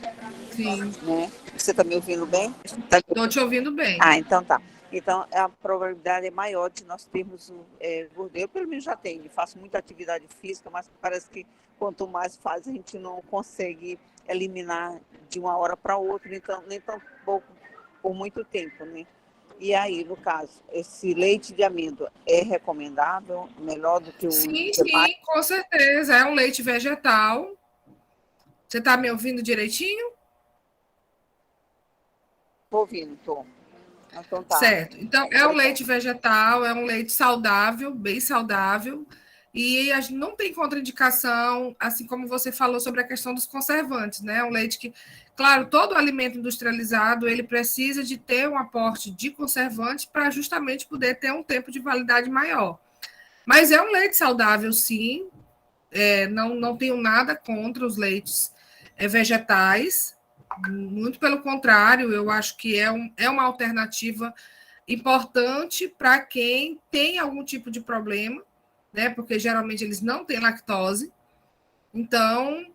Sim. Né? Você está me ouvindo bem? Estou te ouvindo bem. Então tá. Então, a probabilidade é maior de nós termos gordura. Eu, pelo menos, já tenho. Faço muita atividade física, mas parece que quanto mais faz, a gente não consegue eliminar de uma hora para outra, então, nem tão pouco por muito tempo, né? E aí, no caso, esse leite de amêndoa é recomendável? Melhor do que o... Sim, com certeza. É um leite vegetal. Você está me ouvindo direitinho? Estou ouvindo, estou. Então, tá. Certo. Então, é um leite vegetal, é um leite saudável, bem saudável, e a gente não tem contraindicação, assim como você falou sobre a questão dos conservantes, né? É um leite que, claro, todo alimento industrializado, ele precisa de ter um aporte de conservantes para justamente poder ter um tempo de validade maior. Mas é um leite saudável, sim. Não tenho nada contra os leites vegetais. Muito pelo contrário, eu acho que é uma alternativa importante para quem tem algum tipo de problema, né? Porque geralmente eles não têm lactose. Então,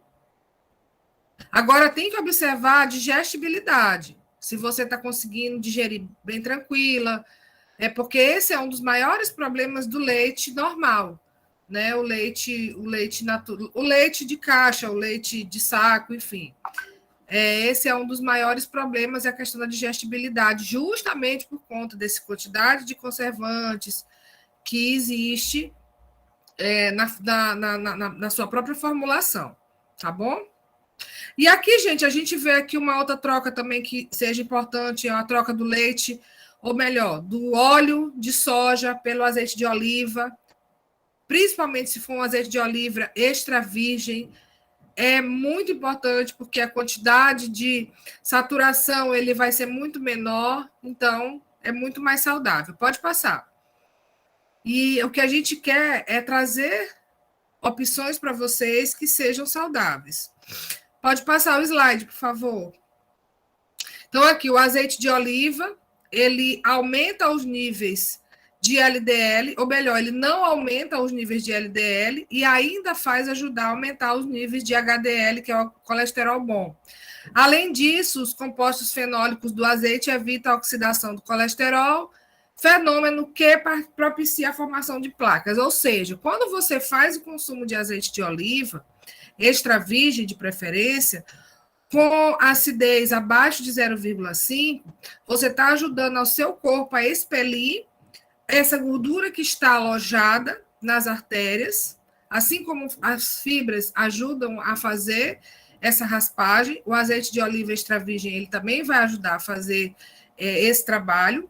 agora tem que observar a digestibilidade. Se você está conseguindo digerir bem tranquila, porque esse é um dos maiores problemas do leite normal, né? O leite natural, o leite de caixa, o leite de saco, enfim. Esse é um dos maiores problemas, é a questão da digestibilidade, justamente por conta dessa quantidade de conservantes que existe na sua própria formulação, tá bom? E aqui, gente, a gente vê aqui uma outra troca também que seja importante, é a troca do leite, ou melhor, do óleo de soja pelo azeite de oliva, principalmente se for um azeite de oliva extra virgem. é muito importante, porque a quantidade de saturação ele vai ser muito menor, então é muito mais saudável. Pode passar. E o que a gente quer é trazer opções para vocês que sejam saudáveis. Pode passar o slide, por favor. Então, aqui, o azeite de oliva, ele aumenta os níveis de LDL, ou melhor, ele não aumenta os níveis de LDL e ainda faz ajudar a aumentar os níveis de HDL, que é o colesterol bom. Além disso, os compostos fenólicos do azeite evitam a oxidação do colesterol, fenômeno que propicia a formação de placas. Ou seja, quando você faz o consumo de azeite de oliva, extra virgem de preferência, com acidez abaixo de 0,5, você está ajudando ao seu corpo a expelir essa gordura que está alojada nas artérias, assim como as fibras ajudam a fazer essa raspagem, o azeite de oliva extra virgem ele também vai ajudar a fazer esse trabalho.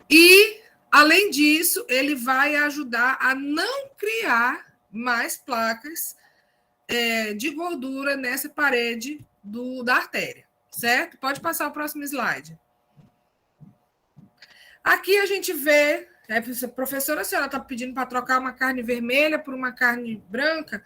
E, além disso, ele vai ajudar a não criar mais placas de gordura nessa parede da artéria, certo? Pode passar o próximo slide. Aqui a gente vê, professora, a senhora está pedindo para trocar uma carne vermelha por uma carne branca?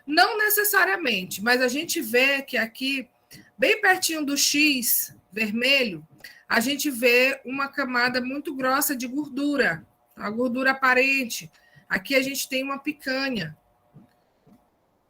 Não necessariamente, mas a gente vê que aqui, bem pertinho do X vermelho, a gente vê uma camada muito grossa de gordura, a gordura aparente. Aqui a gente tem uma picanha.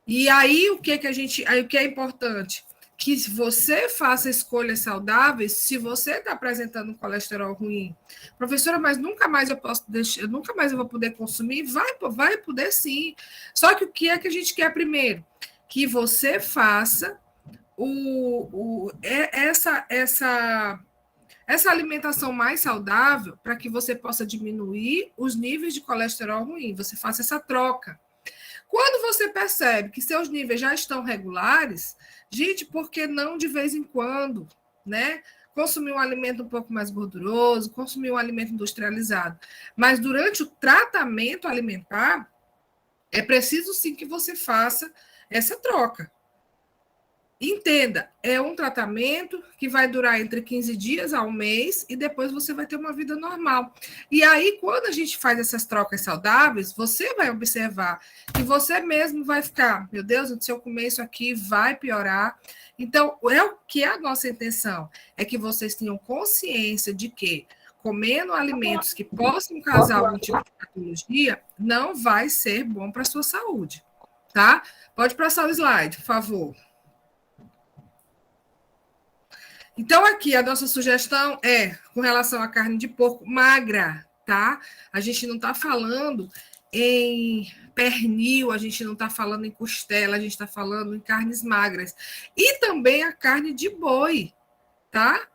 E aí o que é importante? Que você faça escolhas saudáveis se você está apresentando um colesterol ruim. Professora, mas nunca mais eu vou poder consumir? Vai poder sim. Só que o que é que a gente quer primeiro? Que você faça essa alimentação mais saudável para que você possa diminuir os níveis de colesterol ruim. Você faça essa troca. Quando você percebe que seus níveis já estão regulares, gente, por que não de vez em quando, né? Consumir um alimento um pouco mais gorduroso, consumir um alimento industrializado. Mas durante o tratamento alimentar, é preciso sim que você faça essa troca. Entenda, é um tratamento que vai durar entre 15 dias a um mês e depois você vai ter uma vida normal. E aí, quando a gente faz essas trocas saudáveis, você vai observar que você mesmo vai ficar, meu Deus, se eu comer isso aqui, vai piorar. Então, é o que é a nossa intenção, é que vocês tenham consciência de que comendo alimentos que possam causar algum tipo de patologia não vai ser bom para a sua saúde, tá? Pode passar o slide, por favor. Então, aqui, a nossa sugestão é com relação à carne de porco magra, tá? A gente não está falando em pernil, a gente não está falando em costela, a gente está falando em carnes magras. E também a carne de boi, tá?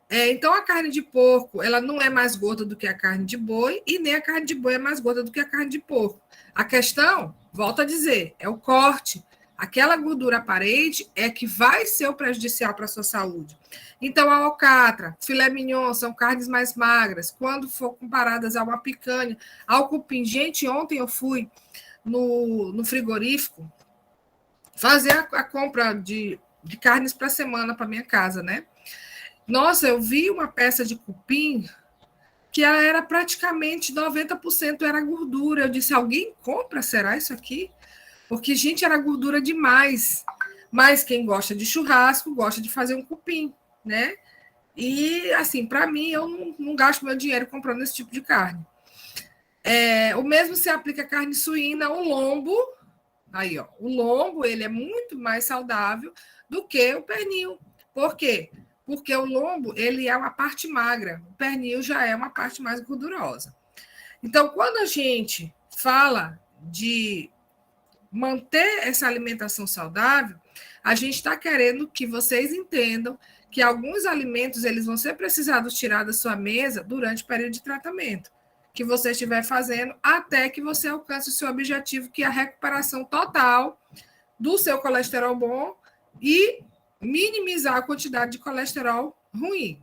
Então, a carne de porco, ela não é mais gorda do que a carne de boi, e nem a carne de boi é mais gorda do que a carne de porco. A questão, volto a dizer, é o corte. Aquela gordura aparente é que vai ser o prejudicial para a sua saúde. Então, a alcatra, filé mignon, são carnes mais magras. Quando for comparadas a uma picanha, ao cupim. Gente, ontem eu fui no frigorífico fazer a compra de carnes para a semana para minha casa, né? Nossa, eu vi uma peça de cupim que ela era praticamente 90% era gordura. Eu disse, alguém compra, será isso aqui? Porque, gente, era gordura demais. Mas quem gosta de churrasco, gosta de fazer um cupim, né? E, assim, para mim, eu não gasto meu dinheiro comprando esse tipo de carne. O mesmo se aplica à carne suína, o lombo. Aí, ó, o lombo, ele é muito mais saudável do que o pernil. Por quê? Porque o lombo, ele é uma parte magra. O pernil já é uma parte mais gordurosa. Então, quando a gente fala de manter essa alimentação saudável, a gente está querendo que vocês entendam que alguns alimentos eles vão ser precisados tirar da sua mesa durante o período de tratamento que você estiver fazendo, até que você alcance o seu objetivo, que é a recuperação total do seu colesterol bom e minimizar a quantidade de colesterol ruim.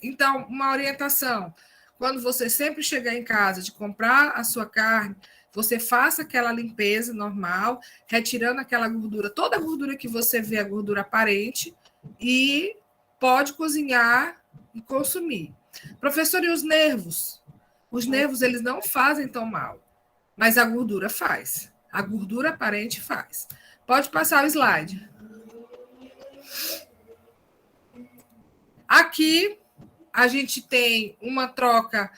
Então, uma orientação, quando você sempre chegar em casa de comprar a sua carne, você faça aquela limpeza normal, retirando aquela gordura, toda a gordura que você vê, a gordura aparente, e pode cozinhar e consumir. Professor, e os nervos? Os nervos, eles não fazem tão mal, mas a gordura faz. A gordura aparente faz. Pode passar o slide. Aqui, a gente tem uma troca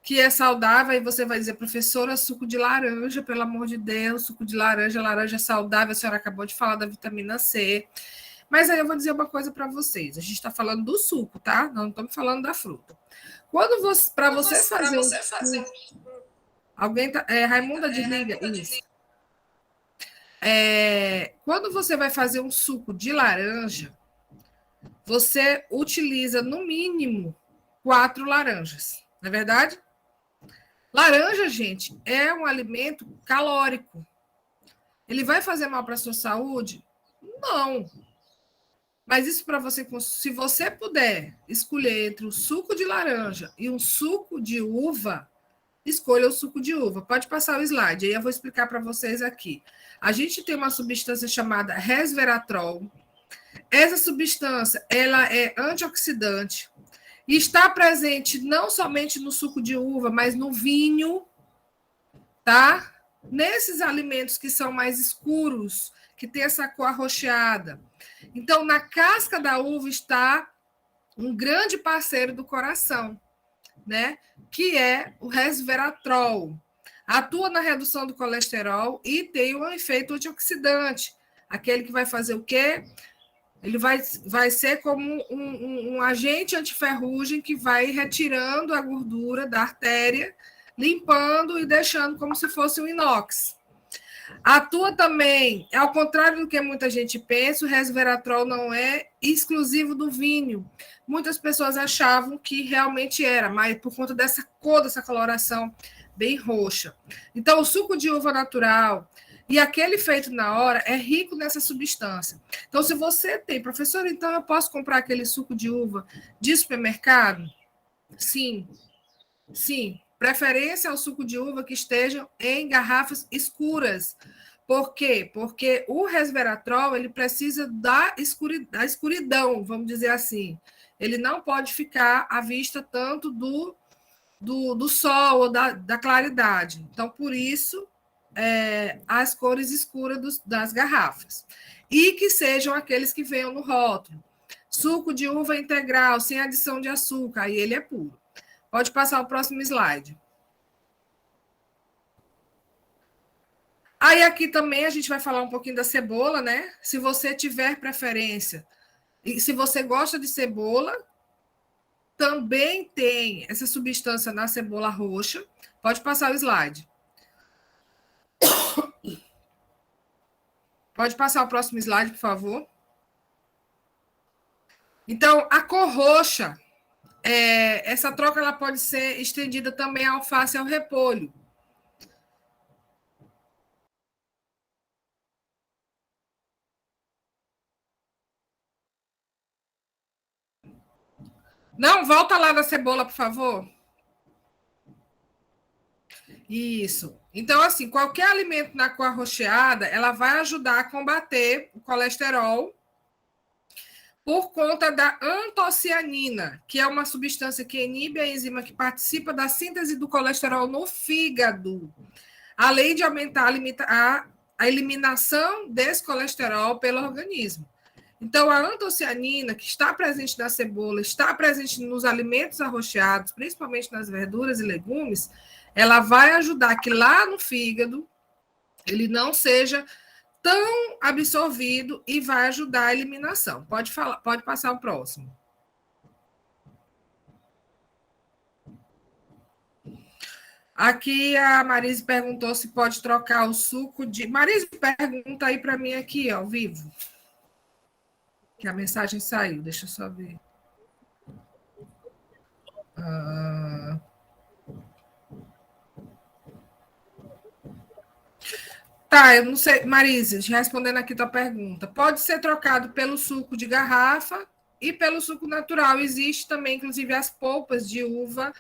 que é saudável, e você vai dizer, professora, suco de laranja, pelo amor de Deus, suco de laranja, laranja é saudável, a senhora acabou de falar da vitamina C. Mas aí eu vou dizer uma coisa para vocês. A gente está falando do suco, tá? Não estamos falando da fruta. Quando você, para você fazer alguém tá, Raimunda, desliga isso. Quando você vai fazer um suco de laranja, você utiliza no mínimo 4 laranjas, não é verdade? Laranja, gente, é um alimento calórico. Ele vai fazer mal para a sua saúde? Não. Mas isso para você, se você puder escolher entre o suco de laranja e um suco de uva, escolha o suco de uva. Pode passar o slide, aí eu vou explicar para vocês aqui. A gente tem uma substância chamada resveratrol. Essa substância, ela é antioxidante e está presente não somente no suco de uva, mas no vinho, tá? Nesses alimentos que são mais escuros, que tem essa cor arroxeada. Então, na casca da uva está um grande parceiro do coração, né? Que é o resveratrol. Atua na redução do colesterol e tem um efeito antioxidante. Aquele que vai fazer o quê? Ele vai ser como um agente antiferrugem que vai retirando a gordura da artéria, limpando e deixando como se fosse um inox. Atua também, ao contrário do que muita gente pensa, o resveratrol não é exclusivo do vinho. Muitas pessoas achavam que realmente era, mas por conta dessa cor, dessa coloração bem roxa. Então, o suco de uva natural e aquele feito na hora é rico nessa substância. Então, se você tem, professor, então eu posso comprar aquele suco de uva de supermercado? Sim, sim. Preferência ao suco de uva que estejam em garrafas escuras. Por quê? Porque o resveratrol ele precisa da escuridão, vamos dizer assim. Ele não pode ficar à vista tanto do sol ou da claridade. Então, por isso, as cores escuras das garrafas. E que sejam aqueles que venham no rótulo. Suco de uva integral, sem adição de açúcar, aí ele é puro. Pode passar o próximo slide. Aí aqui também a gente vai falar um pouquinho da cebola, né? Se você tiver preferência, e se você gosta de cebola, também tem essa substância na cebola roxa. Pode passar o slide. Pode passar o próximo slide, por favor. Então, a cor roxa, essa troca ela pode ser estendida também à alface e ao repolho. Não, volta lá na cebola, por favor. Isso. Então, assim, qualquer alimento na cor arroxeada, ela vai ajudar a combater o colesterol por conta da antocianina, que é uma substância que inibe a enzima que participa da síntese do colesterol no fígado, além de aumentar a eliminação desse colesterol pelo organismo. Então, a antocianina, que está presente na cebola, está presente nos alimentos arroxeados, principalmente nas verduras e legumes, ela vai ajudar que lá no fígado ele não seja tão absorvido e vai ajudar a eliminação. Pode passar o próximo. Aqui a Marise perguntou se pode trocar o suco de... Marise, pergunta aí para mim aqui, ao vivo. Que a mensagem saiu, deixa eu só ver. Tá, eu não sei, Marise, respondendo aqui tua pergunta. Pode ser trocado pelo suco de garrafa e pelo suco natural. Existe também, inclusive, as polpas de uva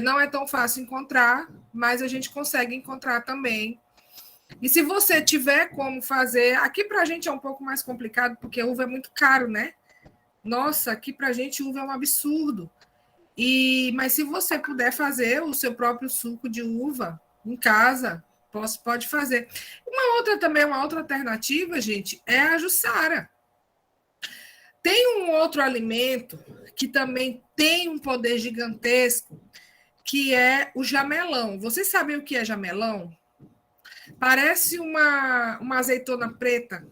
Não é tão fácil encontrar, mas a gente consegue encontrar também. E se você tiver como fazer, aqui para a gente é um pouco mais complicado, porque uva é muito caro, né? Nossa, aqui para a gente uva é um absurdo. Mas se você puder fazer o seu próprio suco de uva em casa, pode fazer. Uma outra alternativa, gente, é a jussara. Tem um outro alimento que também tem um poder gigantesco, que é o jamelão. Vocês sabem o que é jamelão? Parece uma azeitona preta.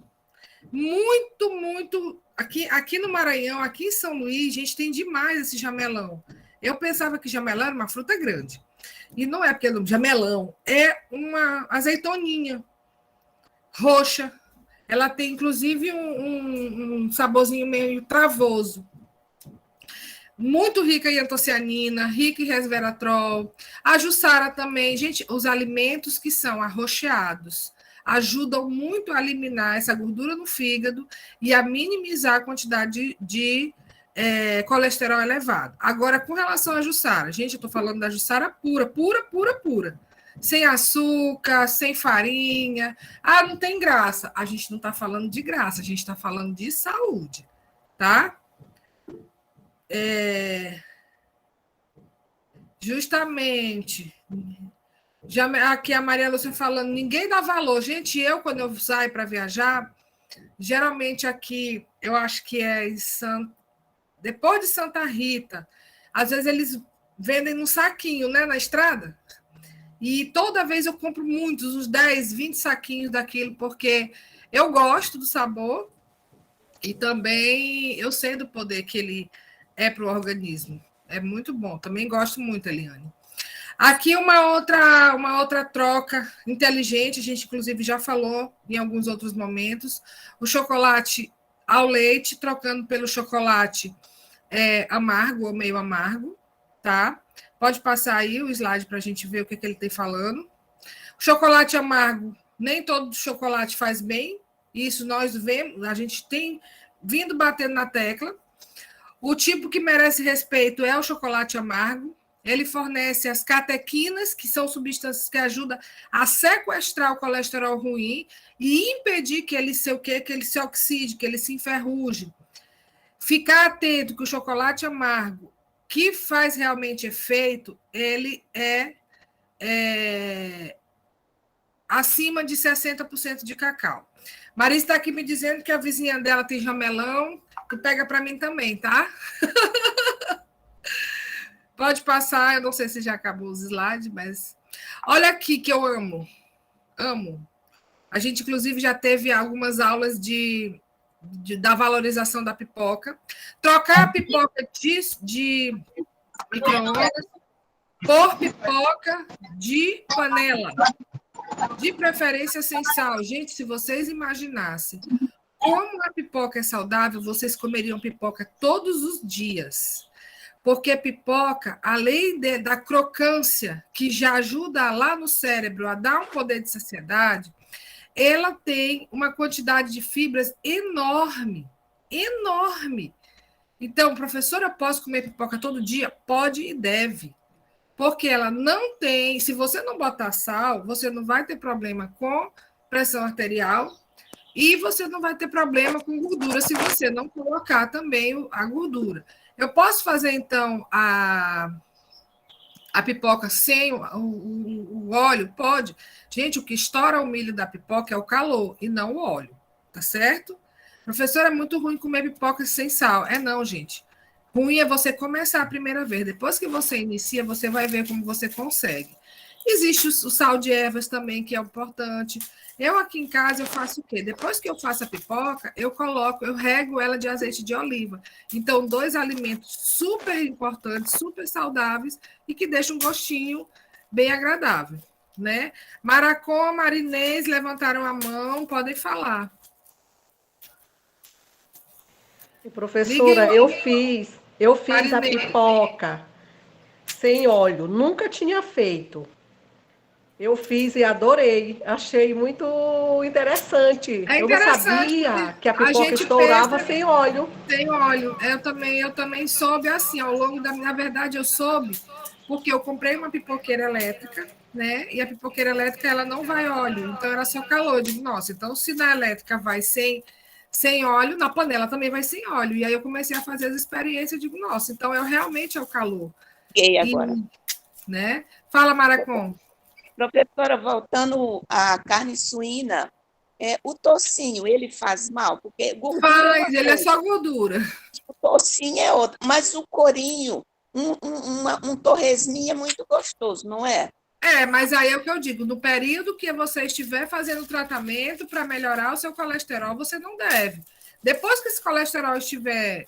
Muito, muito... Aqui no Maranhão, aqui em São Luís, a gente tem demais esse jamelão. Eu pensava que jamelão era uma fruta grande. E não é, porque jamelão é uma azeitoninha roxa. Ela tem, inclusive, um saborzinho meio travoso. Muito rica em antocianina, rica em resveratrol. A jussara também. Gente, os alimentos que são arroxeados ajudam muito a eliminar essa gordura no fígado e a minimizar a quantidade de colesterol elevado. Agora, com relação à jussara, gente, eu estou falando da jussara pura, pura, pura, pura. Sem açúcar, sem farinha. Ah, não tem graça. A gente não está falando de graça, a gente está falando de saúde, tá? Justamente. Aqui a Maria Lúcia falando, ninguém dá valor. Gente, quando eu saio para viajar, geralmente aqui, eu acho que depois de Santa Rita, às vezes eles vendem num saquinho, né, na estrada. E toda vez eu compro muitos, uns 10, 20 saquinhos daquilo, porque eu gosto do sabor e também eu sei do poder que ele é para o organismo. É muito bom. Também gosto muito, Eliane. Aqui uma outra troca inteligente, a gente inclusive já falou em alguns outros momentos, o chocolate ao leite, trocando pelo chocolate amargo ou meio amargo, tá? Pode passar aí o slide para a gente ver o que ele está falando. O chocolate amargo, nem todo chocolate faz bem, isso nós vemos, a gente tem vindo batendo na tecla. O tipo que merece respeito é o chocolate amargo. Ele fornece as catequinas, que são substâncias que ajudam a sequestrar o colesterol ruim e impedir que ele se oxide, que ele se enferruje. Ficar atento que o chocolate amargo, que faz realmente efeito, ele é acima de 60% de cacau. Marisa está aqui me dizendo que a vizinha dela tem jamelão, que pega para mim também, tá? Pode passar, eu não sei se já acabou os slides, mas... Olha aqui que eu amo. Amo. A gente, inclusive, já teve algumas aulas da valorização da pipoca. Trocar a pipoca de micro-ondas por pipoca de panela. De preferência sem sal. Gente, se vocês imaginassem como a pipoca é saudável, vocês comeriam pipoca todos os dias. Porque pipoca, além da crocância, que já ajuda lá no cérebro a dar um poder de saciedade, ela tem uma quantidade de fibras enorme, enorme. Então, professora, posso comer pipoca todo dia? Pode e deve. Porque ela não tem... Se você não botar sal, você não vai ter problema com pressão arterial e você não vai ter problema com gordura se você não colocar também a gordura. Eu posso fazer, então, a pipoca sem o óleo? Pode. Gente, o que estoura o milho da pipoca é o calor e não o óleo, tá certo? Professora, é muito ruim comer pipoca sem sal. Não, gente. Ruim é você começar a primeira vez. Depois que você inicia, você vai ver como você consegue. Existe o sal de ervas também, que é importante. Eu aqui em casa, eu faço o quê? Depois que eu faço a pipoca, eu rego ela de azeite de oliva. Então, 2 alimentos super importantes, super saudáveis e que deixam um gostinho bem agradável, né? Maracó, Marinês, levantaram a mão, podem falar. Professora, eu fiz a pipoca sem óleo, nunca tinha feito. Eu fiz e adorei, achei muito interessante. Eu não sabia que a pipoca estourava sem óleo. Sem óleo, eu também soube assim, ao longo da... Na verdade, eu soube porque eu comprei uma pipoqueira elétrica, né? E a pipoqueira elétrica ela não vai óleo, então era só calor. Eu digo, nossa, então se na elétrica vai sem óleo, na panela também vai sem óleo. E aí eu comecei a fazer as experiências, eu digo, nossa, então realmente é o calor. E agora? Né? Fala, Maracon. Professora, voltando à carne suína, o tocinho, ele faz mal? Porque gordura Faz, ele é só gordura. o tocinho é outro, mas o corinho, um torresminho é muito gostoso, não é? Mas aí é o que eu digo, no período que você estiver fazendo tratamento para melhorar o seu colesterol, você não deve. Depois que esse colesterol estiver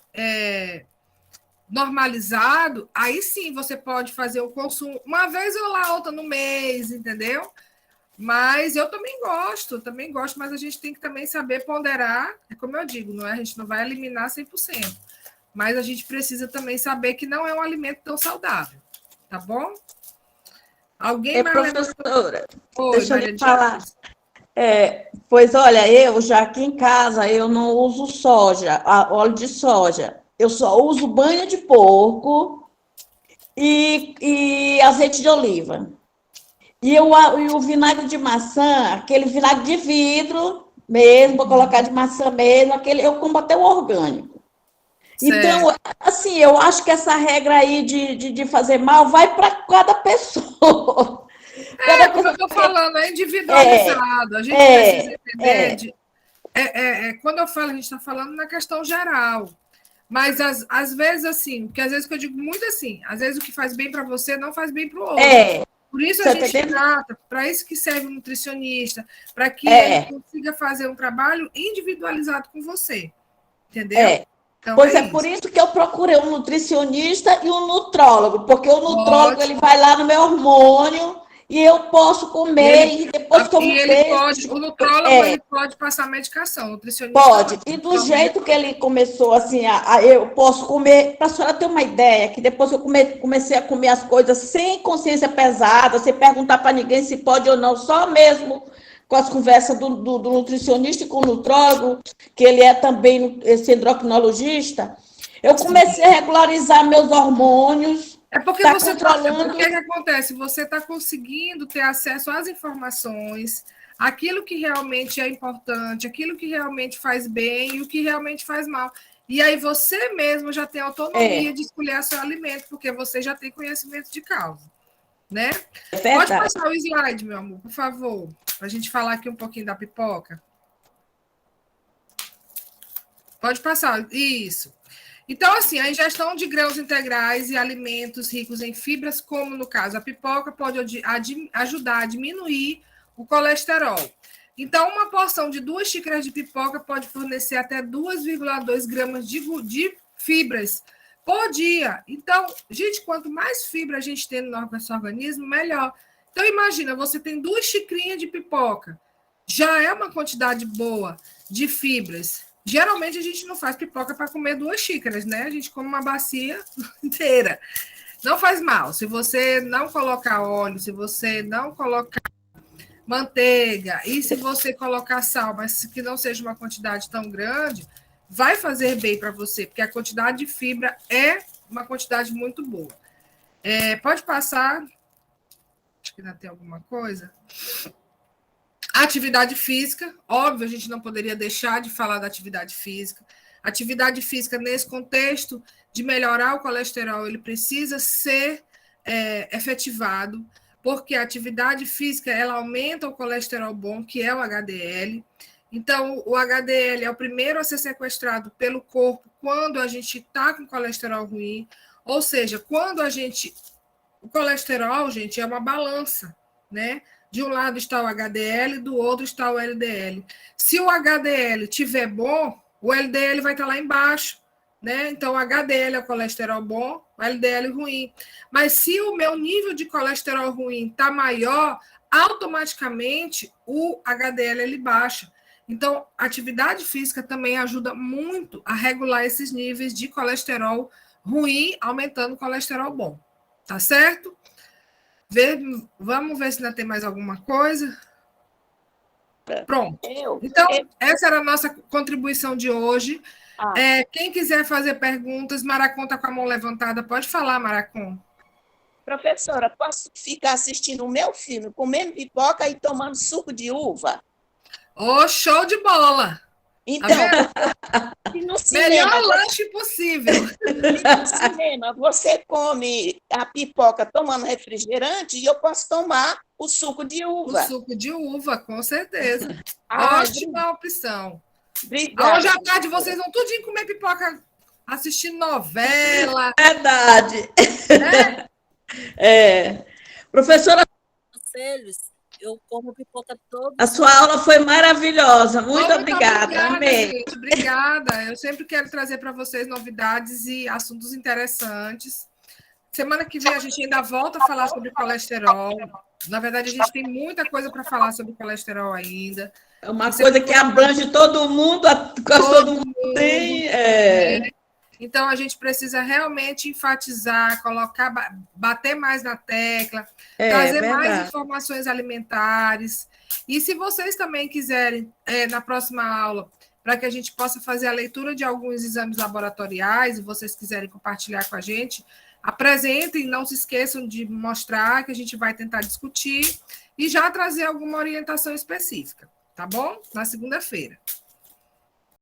normalizado, aí sim você pode fazer o consumo uma vez ou lá, outra no mês, entendeu? Mas eu também gosto, mas a gente tem que também saber ponderar, é como eu digo, não é? A gente não vai eliminar 100%, mas a gente precisa também saber que não é um alimento tão saudável, tá bom? Alguém mais professora, Oi, deixa eu Maria lhe falar. Dias. Pois olha, eu já aqui em casa, eu não uso soja, óleo de soja. Eu só uso banha de porco e azeite de oliva. E o vinagre de maçã, aquele vinagre de vidro mesmo, vou colocar de maçã mesmo, eu compro até o orgânico. Certo. Então, assim, eu acho que essa regra aí de fazer mal vai para cada pessoa. Como eu estou falando, é individualizado. A gente precisa entender. Quando eu falo, a gente está falando na questão geral. Mas, às vezes, assim, porque às vezes que eu digo muito assim, às vezes o que faz bem para você não faz bem para o outro. Por isso a gente trata, para isso que serve o nutricionista, para que ele consiga fazer um trabalho individualizado com você. Entendeu? Então, pois por isso que eu procurei um nutricionista e um nutrólogo, porque o nutrólogo ele vai lá no meu hormônio e eu posso comer e depois como peixe. O nutrólogo ele pode passar medicação, o nutricionista pode. E do jeito que ele começou assim, eu posso comer, para a senhora ter uma ideia, que depois eu comecei a comer as coisas sem consciência pesada, sem perguntar para ninguém se pode ou não, só mesmo com as conversas do nutricionista e com o nutrólogo, que ele é também esse endocrinologista, eu comecei a regularizar meus hormônios. Porque você controlando. O que acontece? Você está conseguindo ter acesso às informações, aquilo que realmente é importante, aquilo que realmente faz bem e o que realmente faz mal. E aí você mesmo já tem autonomia de escolher seu alimento, porque você já tem conhecimento de causa. Né? Pode passar o slide, meu amor, por favor, para a gente falar aqui um pouquinho da pipoca. Pode passar, isso. Então, assim, a ingestão de grãos integrais e alimentos ricos em fibras, como no caso a pipoca, pode ajudar a diminuir o colesterol. Então, uma porção de 2 xícaras de pipoca pode fornecer até 2,2 gramas de fibras por dia. Então, gente, quanto mais fibra a gente tem no nosso organismo, melhor. Então, imagina, você tem 2 xicrinhas de pipoca. Já é uma quantidade boa de fibras. Geralmente, a gente não faz pipoca para comer 2 xícaras, né? A gente come uma bacia inteira. Não faz mal. Se você não colocar óleo, se você não colocar manteiga e se você colocar sal, mas que não seja uma quantidade tão grande, vai fazer bem para você, porque a quantidade de fibra é uma quantidade muito boa. Pode passar. Acho que ainda tem alguma coisa. Atividade física, óbvio, a gente não poderia deixar de falar da atividade física. Atividade física, nesse contexto de melhorar o colesterol, ele precisa ser efetivado, porque a atividade física ela aumenta o colesterol bom, que é o HDL. Então, o HDL é o primeiro a ser sequestrado pelo corpo quando a gente está com colesterol ruim, ou seja, quando a gente... O colesterol, gente, é uma balança, né? De um lado está o HDL, do outro está o LDL. Se o HDL estiver bom, o LDL vai estar lá embaixo, né? Então, o HDL é o colesterol bom, o LDL ruim. Mas se o meu nível de colesterol ruim está maior, automaticamente o HDL ele baixa. Então, a atividade física também ajuda muito a regular esses níveis de colesterol ruim, aumentando o colesterol bom. Tá certo? Vamos ver se ainda tem mais alguma coisa. Pronto. Então, essa era a nossa contribuição de hoje. Quem quiser fazer perguntas, Maracon está com a mão levantada. Pode falar, Maracon. Professora, posso ficar assistindo o meu filme, comendo pipoca e tomando suco de uva? Ô, show de bola! Então, se no Melhor cinema, lanche possível. no cinema você come a pipoca tomando refrigerante e eu posso tomar o suco de O uva. suco de uva, com certeza. Ah, Ótima opção. obrigada. Hoje à tarde vocês vão tudinho comer pipoca, assistindo novela. Verdade. Né? Professora, Conselhos, eu como pipoca todo. a sua aula foi maravilhosa. Muito obrigada. Amei. Gente. Obrigada. Eu sempre quero trazer para vocês novidades e assuntos interessantes. Semana que vem a gente ainda volta a falar sobre colesterol. Na verdade, a gente tem muita coisa para falar sobre colesterol ainda. É uma coisa que abrange todo mundo, quase todo mundo tem. Então, a gente precisa realmente enfatizar, bater mais na tecla, trazer mais informações alimentares. E se vocês também quiserem, na próxima aula, para que a gente possa fazer a leitura de alguns exames laboratoriais, e vocês quiserem compartilhar com a gente, apresentem, não se esqueçam de mostrar, que a gente vai tentar discutir e já trazer alguma orientação específica, tá bom? Na segunda-feira.